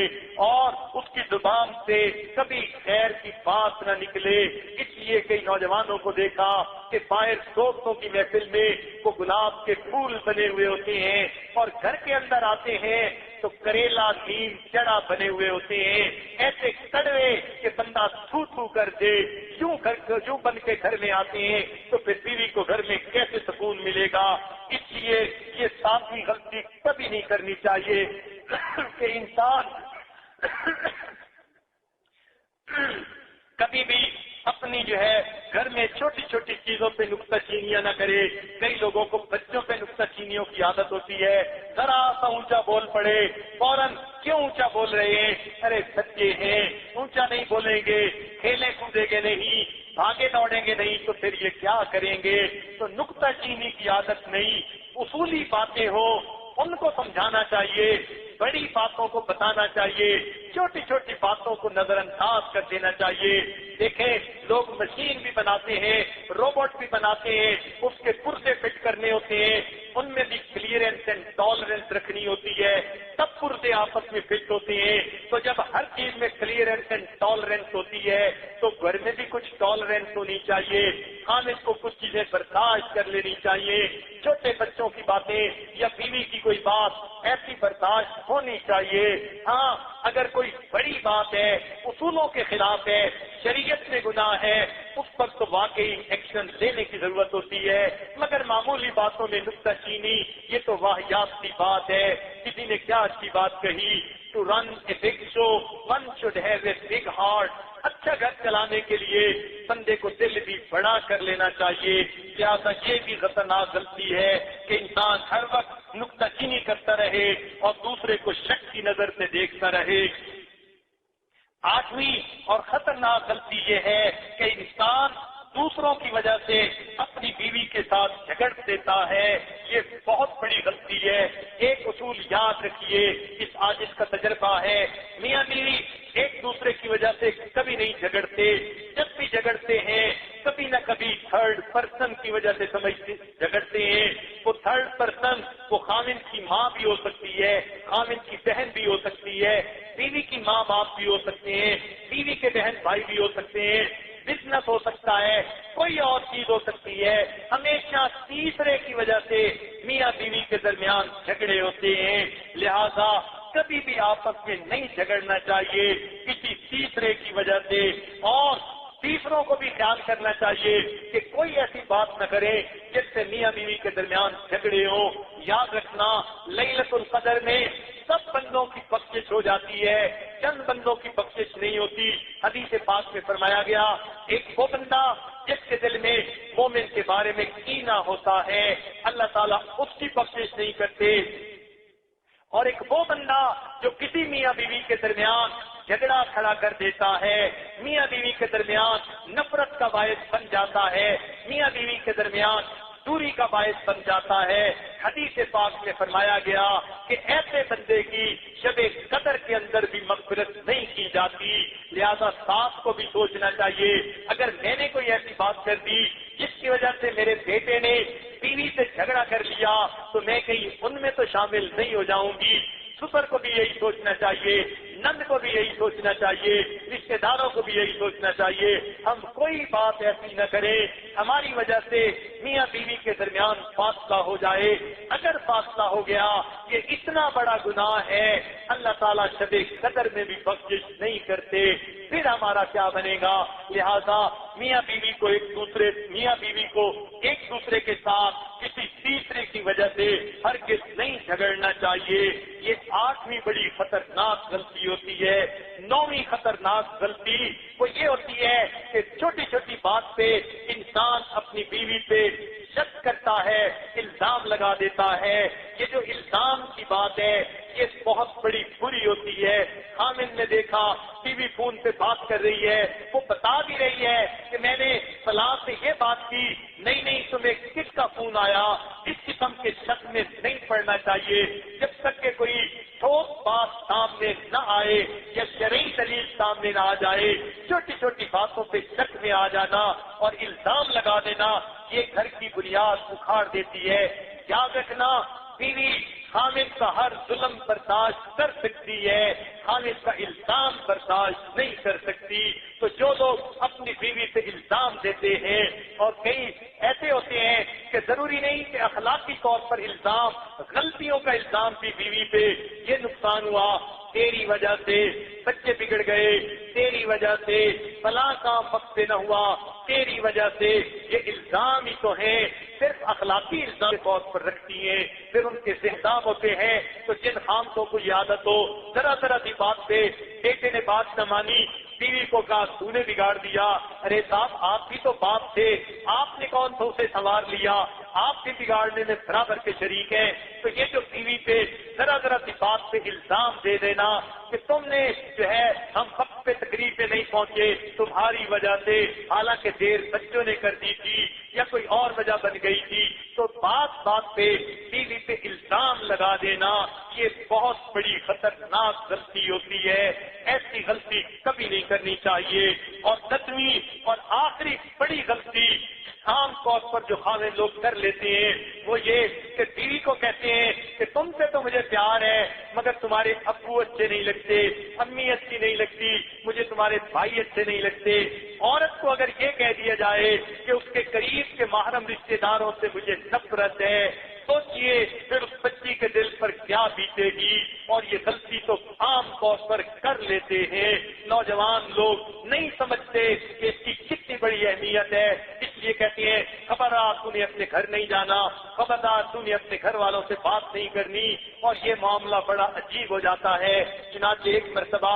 اور اس کی زبان سے کبھی خیر کی بات نہ نکلے۔ اس لیے کئی نوجوانوں کو دیکھا کہ باہر دوستوں کی محفل میں وہ گلاب کے پھول بنے ہوئے ہوتے ہیں اور گھر کے اندر آتے ہیں تو کریلا نیم چڑا بنے ہوئے ہوتے ہیں، ایسے کڑوے کہ بندہ تھو تھو کر دے۔ یوں بن کے گھر میں آتے ہیں تو پھر بیوی کو گھر میں کیسے سکون ملے گا؟ اس لیے یہ 7ویں غلطی کبھی نہیں کرنی چاہیے کہ انسان کبھی بھی اپنی جو ہے گھر میں چھوٹی چھوٹی چیزوں پہ نکتہ چینیاں نہ کرے۔ کئی لوگوں کو بچوں پہ نکتہ چینیوں کی عادت ہوتی ہے، ذرا سا اونچا بول پڑے فوراً کیوں اونچا بول رہے ہیں، ارے بچے ہیں اونچا نہیں بولیں گے، کھیلیں کودیں گے نہیں، بھاگے دوڑیں گے نہیں تو پھر یہ کیا کریں گے؟ تو نکتہ چینی کی عادت نہیں، اصولی باتیں ہو ان کو سمجھانا چاہیے، بڑی باتوں کو بتانا چاہیے، چھوٹی چھوٹی باتوں کو نظر انداز کر دینا چاہیے۔ دیکھیں لوگ مشین بھی بناتے ہیں، روبوٹ بھی بناتے ہیں، اس کے پرزے فٹ کرنے ہوتے ہیں، ان میں بھی کلیئرنس اینڈ ٹالرنس رکھنی ہوتی ہے، تب پرزے آپس میں فٹ ہوتے ہیں۔ تو جب ہر چیز میں کلیئرنس اینڈ ٹالرنس ہوتی ہے تو گھر میں بھی کچھ ٹالرنس ہونی چاہیے، خامد کو کچھ چیزیں برداشت کر لینی چاہیے، چھوٹے بچوں کی باتیں یا بیوی کی کوئی بات ایسی برداشت ہونی چاہیے۔ ہاں اگر کوئی بڑی بات ہے، اصولوں کے خلاف ہے، شریعت میں گناہ ہے، اس پر تو واقعی ایکشن لینے کی ضرورت ہوتی ہے، مگر معمولی باتوں میں نکتہ چینی یہ تو واہیات کی بات ہے۔ کسی نے کیا اچھی بات کہی، to run a big show one should have a big heart. اچھا گھر چلانے کے لیے بندے کو دل بھی بڑا کر لینا چاہیے۔ لہٰذا یہ بھی خطرناک غلطی ہے کہ انسان ہر وقت نکتہ چینی کرتا رہے اور دوسرے کو شک کی نظر سے دیکھتا رہے۔ 8ویں اور خطرناک غلطی یہ ہے کہ انسان دوسروں کی وجہ سے اپنی بیوی کے ساتھ جھگڑ دیتا ہے. یہ بہت بڑی غلطی ہے. ایک اصول یاد رکھیے، اس عاجز کا تجربہ ہے، میاں بیوی ایک دوسرے کی وجہ سے کبھی نہیں جھگڑتے. جب بھی جھگڑتے ہیں کبھی نہ کبھی تھرڈ پرسن کی وجہ سے جھگڑتے ہیں. وہ تھرڈ پرسن وہ خاوند کی ماں بھی ہو سکتی ہے، خاوند کی بہن بھی ہو سکتی ہے، بیوی کی ماں باپ بھی ہو سکتے ہیں، بیوی کے بہن بھائی بھی ہو سکتے ہیں، بزنس ہو سکتا ہے، کوئی اور چیز ہو سکتی ہے. ہمیشہ تیسرے کی وجہ سے میاں بیوی کے درمیان جھگڑے ہوتے ہیں. لہذا کبھی بھی آپس میں نہیں جھگڑنا چاہیے کسی تیسرے کی وجہ سے، اور تیسروں کو بھی خیال کرنا چاہیے کہ کوئی ایسی بات نہ کرے جس سے میاں بیوی کے درمیان جھگڑے ہوں. یاد رکھنا، لیلۃ القدر میں سب بندوں کی بخشش ہو جاتی ہے، چند بندوں کی بخشش نہیں ہوتی. حدیث پاک میں فرمایا گیا، ایک وہ بندہ جس کے دل میں مومن کے بارے میں کینہ ہوتا ہے اللہ تعالیٰ اس کی بخشش نہیں کرتے، اور ایک وہ بندہ جو کسی میاں بیوی کے درمیان جھگڑا کھڑا کر دیتا ہے، میاں بیوی کے درمیان نفرت کا باعث بن جاتا ہے، میاں بیوی کے درمیان دوری کا باعث بن جاتا ہے. حدیث پاک میں فرمایا گیا کہ ایسے بندے کی شب قدر کے اندر بھی مغفرت نہیں کی جاتی. لہذا ساس کو بھی سوچنا چاہیے، اگر میں نے کوئی ایسی بات کر دی جس کی وجہ سے میرے بیٹے نے بیوی سے جھگڑا کر لیا تو میں کہیں ان میں تو شامل نہیں ہو جاؤں گی. سسر کو بھی یہی سوچنا چاہیے، نند کو بھی یہی سوچنا چاہیے، رشتے داروں کو بھی یہی سوچنا چاہیے، ہم کوئی بات ایسی نہ کریں ہماری وجہ سے میاں بیوی کے درمیان فاصلہ ہو جائے. اگر فاصلہ ہو گیا یہ اتنا بڑا گناہ ہے، اللہ تعالیٰ شب قدر میں بھی بخشش نہیں کرتے، پھر ہمارا کیا بنے گا. لہذا میاں بیوی کو ایک دوسرے کے ساتھ کسی تیسرے کی وجہ سے ہرگز نہیں جھگڑنا چاہیے. یہ 8ویں بڑی خطرناک غلطی ہوتی ہے. 9ویں خطرناک غلطی وہ یہ ہوتی ہے کہ چھوٹی چھوٹی بات پہ انسان اپنی بیوی پہ شک کرتا ہے، الزام لگا دیتا ہے. یہ جو الزام کی بات ہے یہ بہت بڑی بری ہوتی ہے. خامن نے دیکھا بیوی فون پہ بات کر رہی ہے، وہ بتا بھی رہی ہے کہ میں نے فلاں سے یہ بات کی، نہیں تمہیں کس کا فون آیا. اس قسم کے شک میں نہیں پڑنا چاہیے جب تک کہ کوئی ٹھوس بات سامنے نہ آئے یا شرعی دلیل سامنے نہ آ جائے. چھوٹی چھوٹی باتوں پہ شک میں آ جانا اور الزام لگا دینا یہ گھر کی بنیاد اکھاڑ دیتی ہے. یاد رکھنا، بیوی خامد کا ہر ظلم برداشت کر سکتی ہے، خامد کا الزام برداشت نہیں کر سکتی. تو جو لوگ اپنی بیوی سے الزام دیتے ہیں، اور کئی ایسے ہوتے ہیں کہ ضروری نہیں کہ اخلاقی طور پر الزام، غلطیوں کا الزام بھی بیوی پہ، یہ نقصان ہوا تیری وجہ سے، بچے بگڑ گئے تیری وجہ سے، فلاں کام وقت پہ نہ ہوا تیری وجہ سے، یہ الزام ہی تو ہیں، صرف اخلاقی الزام کے طور پر رکھتی ہیں. پھر ان کے ذہن ہوتے ہیں تو جن خامتوں کو یہ عادت ہو، ذرا سی بات پہ بیٹے نے بات نہ مانی، بیوی کو کہا تو نے بگاڑ دیا. ارے صاحب آپ بھی تو باپ تھے، آپ نے کون سا اسے سنوار لیا، آپ بھی بگاڑنے میں برابر کے شریک ہیں. تو یہ جو بیوی پہ ذرا سی بات پہ الزام دے دینا کہ تم نے جو ہے ہم وقت پہ تقریب پہ نہیں پہنچے تمہاری وجہ سے، حالانکہ دیر بچوں نے کر دی تھی یا کوئی اور وجہ بن گئی تھی، تو بات پہ بیوی پہ الزام لگا دینا یہ بہت بڑی خطرناک غلطی ہوتی ہے. ایسی غلطی کبھی نہیں کرنی چاہیے. اور 10ویں اور آخری بڑی غلطی عام طور پر جو خاوند لوگ کر لیتے ہیں وہ یہ کہ بیوی کو کہتے ہیں کہ تم سے تو مجھے پیار ہے مگر تمہارے ابو اچھے نہیں لگتے، امی اچھی نہیں لگتی، مجھے تمہارے بھائی اچھے نہیں لگتے. عورت کو اگر یہ کہہ دیا جائے کہ اس کے قریب کے محرم رشتے داروں سے مجھے نفرت ہے، سوچئے پھر اس بچی کے دل پر کیا بیتے گی. اور یہ غلطی تو عام طور پر کر لیتے ہیں. نوجوان لوگ نہیں سمجھتے کہ اس کی کتنی بڑی اہمیت ہے، اس لیے کہتے ہیں خبردار تو نے اپنے گھر نہیں جانا، خبردار تو نے اپنے گھر والوں سے بات نہیں کرنی. اور یہ معاملہ بڑا عجیب ہو جاتا ہے. چنانچہ ایک مرتبہ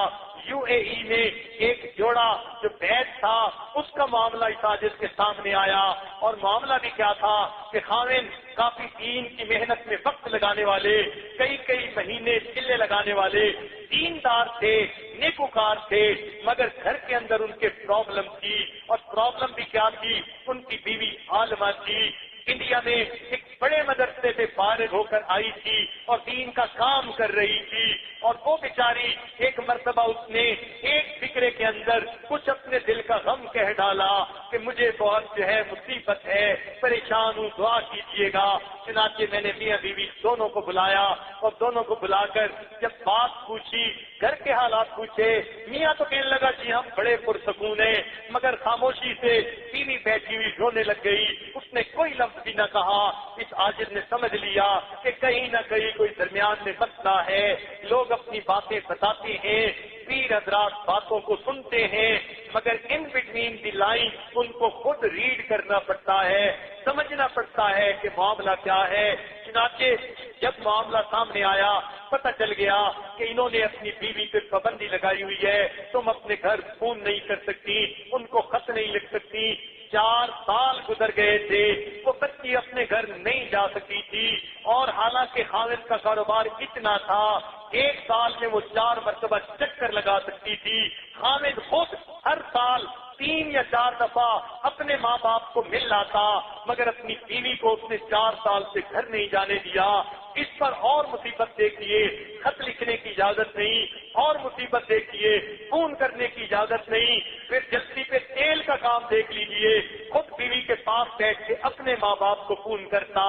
UAE میں ایک جوڑا جو بیت تھا اس کا معاملہ اس عاجز کے سامنے آیا، اور معاملہ بھی کیا تھا کہ خاوند کافی دین کی محنت میں وقت لگانے والے، کئی مہینے چلے لگانے والے دیندار تھے، نیکوکار تھے، مگر گھر کے اندر ان کے پرابلم تھی، اور پرابلم بھی کیا تھی، ان کی بیوی عالمہ تھی، انڈیا میں ایک بڑے مدرسے سے فارغ ہو کر آئی تھی اور دین کا کام کر رہی تھی، اور وہ بیچاری ایک مرتبہ اس نے ایک فکرے کے اندر کچھ اپنے دل کا غم کہہ ڈالا کہ مجھے بہت جو ہے مصیبت ہے، پریشان ہوں، دعا کیجیے گا۔ چنانچہ میں نے میاں بیوی دونوں کو بلایا، اور دونوں کو بلا کر جب بات پوچھی، گھر کے حالات پوچھے، میاں تو کہنے لگا جی ہم بڑے پرسکون ہیں، مگر خاموشی سے بیوی بیٹھی ہوئی رونے لگ گئی، اس نے کوئی لفظ بھی نہ کہا۔ اس عاجز نے سمجھ لیا کہ کہیں نہ کہیں کوئی درمیان میں مسئلہ ہے، لوگ اپنی باتیں بتاتے ہیں، پیر حضرات باتوں کو سنتے ہیں، مگر ان بٹوین دی لائن ان کو خود ریڈ کرنا پڑتا ہے، سمجھنا پڑتا ہے کہ معاملہ کیا ہے۔ چنانچہ جب معاملہ سامنے آیا، پتہ چل گیا کہ انہوں نے اپنی بیوی پہ پابندی لگائی ہوئی ہے، تم اپنے گھر فون نہیں کر سکتی، ان کو خط نہیں لکھ سکتی۔ 4 سال گزر گئے تھے، وہ بچی اپنے گھر نہیں جا سکی تھی، اور حالانکہ خاوند کا کاروبار اتنا تھا، 1 سال میں وہ 4 مرتبہ چکر لگا سکتی تھی۔ خاوند خود ہر سال 3 یا 4 دفعہ اپنے ماں باپ کو مل لاتا، مگر اپنی بیوی کو اس نے 4 سال سے گھر نہیں جانے دیا۔ اس پر اور مصیبت دیکھیے، خط لکھنے کی اجازت نہیں، اور مصیبت دیکھیے فون کرنے کی اجازت نہیں، پھر جلدی پہ تیل کا کام دیکھ لیجیے، خود بیوی کے پاس بیٹھ کے اپنے ماں باپ کو فون کرتا۔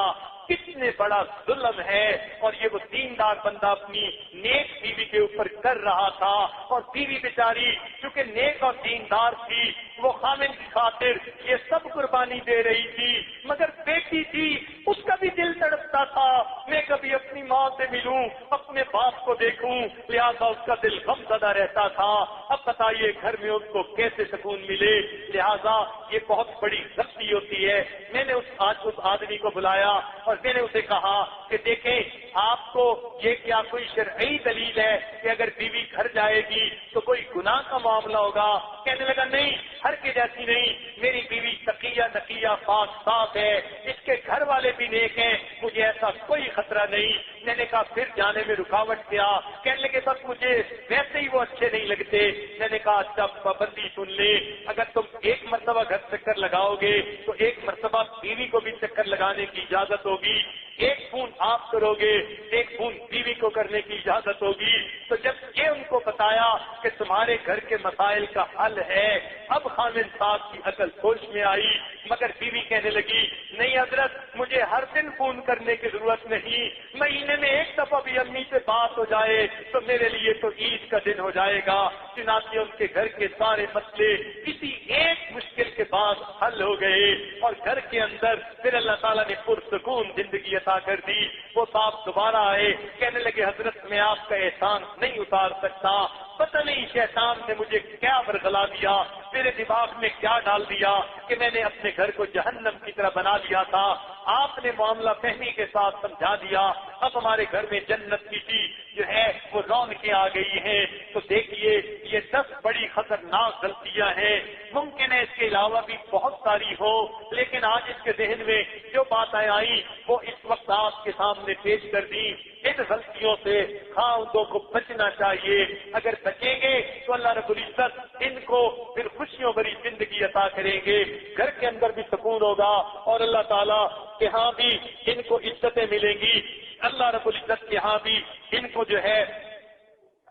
کتنے بڑا ظلم ہے، اور یہ وہ دیندار بندہ اپنی نیک بیوی کے اوپر کر رہا تھا، اور بیوی بیچاری چونکہ نیک اور دیندار تھی، وہ خاوند کی خاطر یہ سب قربانی دے رہی تھی، مگر بیٹی تھی، اس کا بھی دل تڑپتا تھا میں کبھی اپنی ماں سے ملوں، اپنے باپ کو دیکھوں، لہذا اس کا دل غم زدہ رہتا تھا۔ اب بتائیے گھر میں اس کو کیسے سکون ملے؟ لہذا یہ بہت بڑی غلطی ہوتی ہے۔ میں نے اس آدمی کو بلایا اور میں نے اسے کہا کہ دیکھیں آپ کو یہ کیا کوئی شرعی دلیل ہے کہ اگر بیوی گھر جائے گی تو کوئی گناہ کا معاملہ ہوگا؟ کہنے لگا نہیں، ہر کے جیسی نہیں، میری بیوی تقیہ نقیہ پاک صاف ہے، اس کے گھر والے بھی نیک ہیں، مجھے ایسا کوئی خطرہ نہیں۔ میں نے کہا پھر جانے میں رکاوٹ کیا؟ کہنے لگے بس مجھے ویسے ہی وہ اچھے نہیں لگتے۔ میں نے کہا اچھا پابندی سن لے، اگر تم 1 مرتبہ گھر چکر لگاؤ گے تو 1 مرتبہ بیوی کو بھی چکر لگانے کی اجازت ہوگی، 1 فون آپ کرو گے، 1 فون بیوی کو کرنے کی اجازت ہوگی۔ تو جب یہ ان کو بتایا کہ تمہارے گھر کے مسائل کا حل ہے، اب خاوند صاحب کی عقل ہوش میں آئی، مگر بیوی کہنے لگی نہیں حضرت مجھے ہر دن فون کرنے کی ضرورت نہیں، مہینے میں 1 دفعہ بھی امی سے بات ہو جائے تو میرے لیے تو عید کا دن ہو جائے گا۔ چنانچہ ان کے گھر کے سارے مسئلے کسی ایک مشکل کے بعد حل ہو گئے، اور گھر کے اندر پھر اللہ تعالیٰ نے پرسکون زندگی عطا کر دی۔ وہ صاحب دوبارہ آئے، کہنے لگے حضرت میں آپ کا احسان نہیں اتار سکتا، پتہ نہیں شیطان نے مجھے کیا برگلا دیا، میرے دماغ میں کیا ڈال دیا کہ میں نے اپنے گھر کو جہنم کی طرح بنا دیا تھا، آپ نے معاملہ فہمی کے ساتھ سمجھا دیا، اب ہمارے گھر میں جنت کی چیز جو ہے وہ رونقیں آ گئی ہیں۔ تو دیکھیے یہ 10 بڑی خطرناک غلطیاں ہیں، ممکن ہے اس کے علاوہ بھی بہت ساری ہو، لیکن آج اس کے ذہن میں جو باتیں آئیں وہ اس وقت آپ کے سامنے پیش کر دی۔ ان غلطیوں سے خاوندوں کو بچنا چاہیے، اگر بچیں گے تو اللہ رب العزت ان کو پھر خوشیوں بھری زندگی عطا کریں گے، گھر کے اندر بھی سکون ہوگا، اور اللہ تعالیٰ کے ہاں بھی ان کو عزتیں ملیں گی، اللہ رب العزت کے ہاں بھی ان کو جو ہے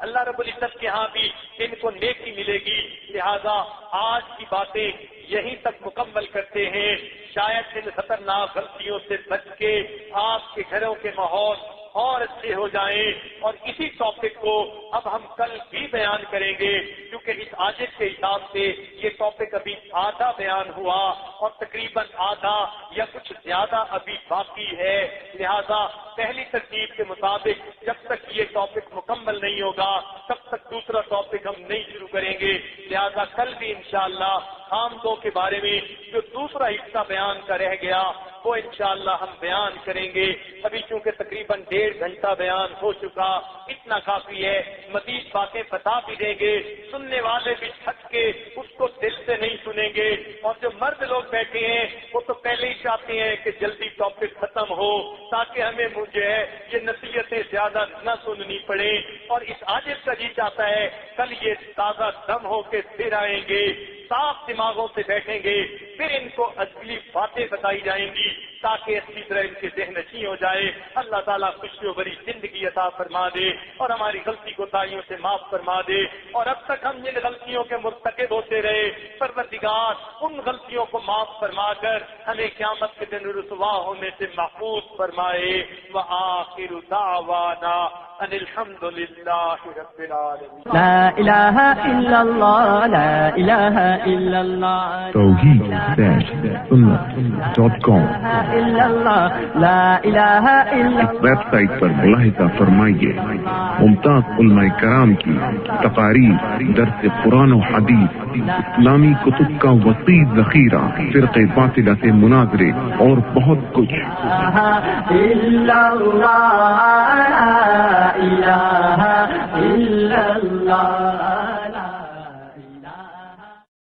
اللہ رب العزت کے ہاں بھی ان کو نیکی ملے گی۔ لہذا آج کی باتیں یہیں تک مکمل کرتے ہیں، شاید ان خطرناک غلطیوں سے بچ کے آپ کے گھروں کے ماحول اور اچھے ہو جائیں، اور اسی ٹاپک کو اب ہم کل بھی بیان کریں گے، کیونکہ اس عاجز کے حساب سے یہ ٹاپک ابھی آدھا بیان ہوا اور تقریباً آدھا یا کچھ زیادہ ابھی باقی ہے۔ لہذا پہلی ترتیب کے مطابق جب تک یہ ٹاپک مکمل نہیں ہوگا تب تک دوسرا ٹاپک ہم نہیں شروع کریں گے۔ لہذا کل بھی انشاءاللہ خامدوں کے بارے میں جو دوسرا حصہ بیان کا رہ گیا وہ انشاءاللہ ہم بیان کریں گے. ابھی چونکہ تقریباً 1.5 گھنٹہ بیان ہو چکا، اتنا کافی ہے. مزید باتیں بتا بھی دیں گے، سننے والے بھی تھک کے اس کو دل سے نہیں سنیں گے. اور جو مرد لوگ بیٹھے ہیں وہ تو پہلے ہی چاہتے ہیں کہ جلدی ٹاپک ختم ہو تاکہ ہمیں مجھے یہ نصیحتیں زیادہ نہ سننی پڑے. اور اس عاجز کا جی چاہتا ہے کل یہ تازہ دم ہو کے پھر آئیں گے، صاف دماغوں سے بیٹھیں گے، پھر ان کو اصلی باتیں بتائی جائیں گی تاکہ اچھی طرح ان کے ذہن نشیں ہو جائے. اللہ تعالیٰ خوشی و بری زندگی عطا فرما دے اور ہماری غلطی کوتاہیوں سے معاف فرما دے. اور اب تک ہم جن غلطیوں کے مرتکب ہوتے رہے، پروردگار ان غلطیوں کو معاف فرما کر ہمیں قیامت کے دن رسوا ہونے سے محفوظ فرمائے. وآخر دعوانا ان الحمد للہ رب العالمین. لا الہ الا اللہ، لا الہ الا اللہ، توحید-sunnat.com الا اللہ، لا الہ الا اس ویب سائٹ پر ملاحظہ فرمائیے ممتاز علماء کرام کی تقاریر، درس قرآن و حدیث، اسلامی کتب کا وسیع ذخیرہ، فرقے باطلہ سے مناظرے اور بہت کچھ. الا اللہ، لا الہ الا اللہ.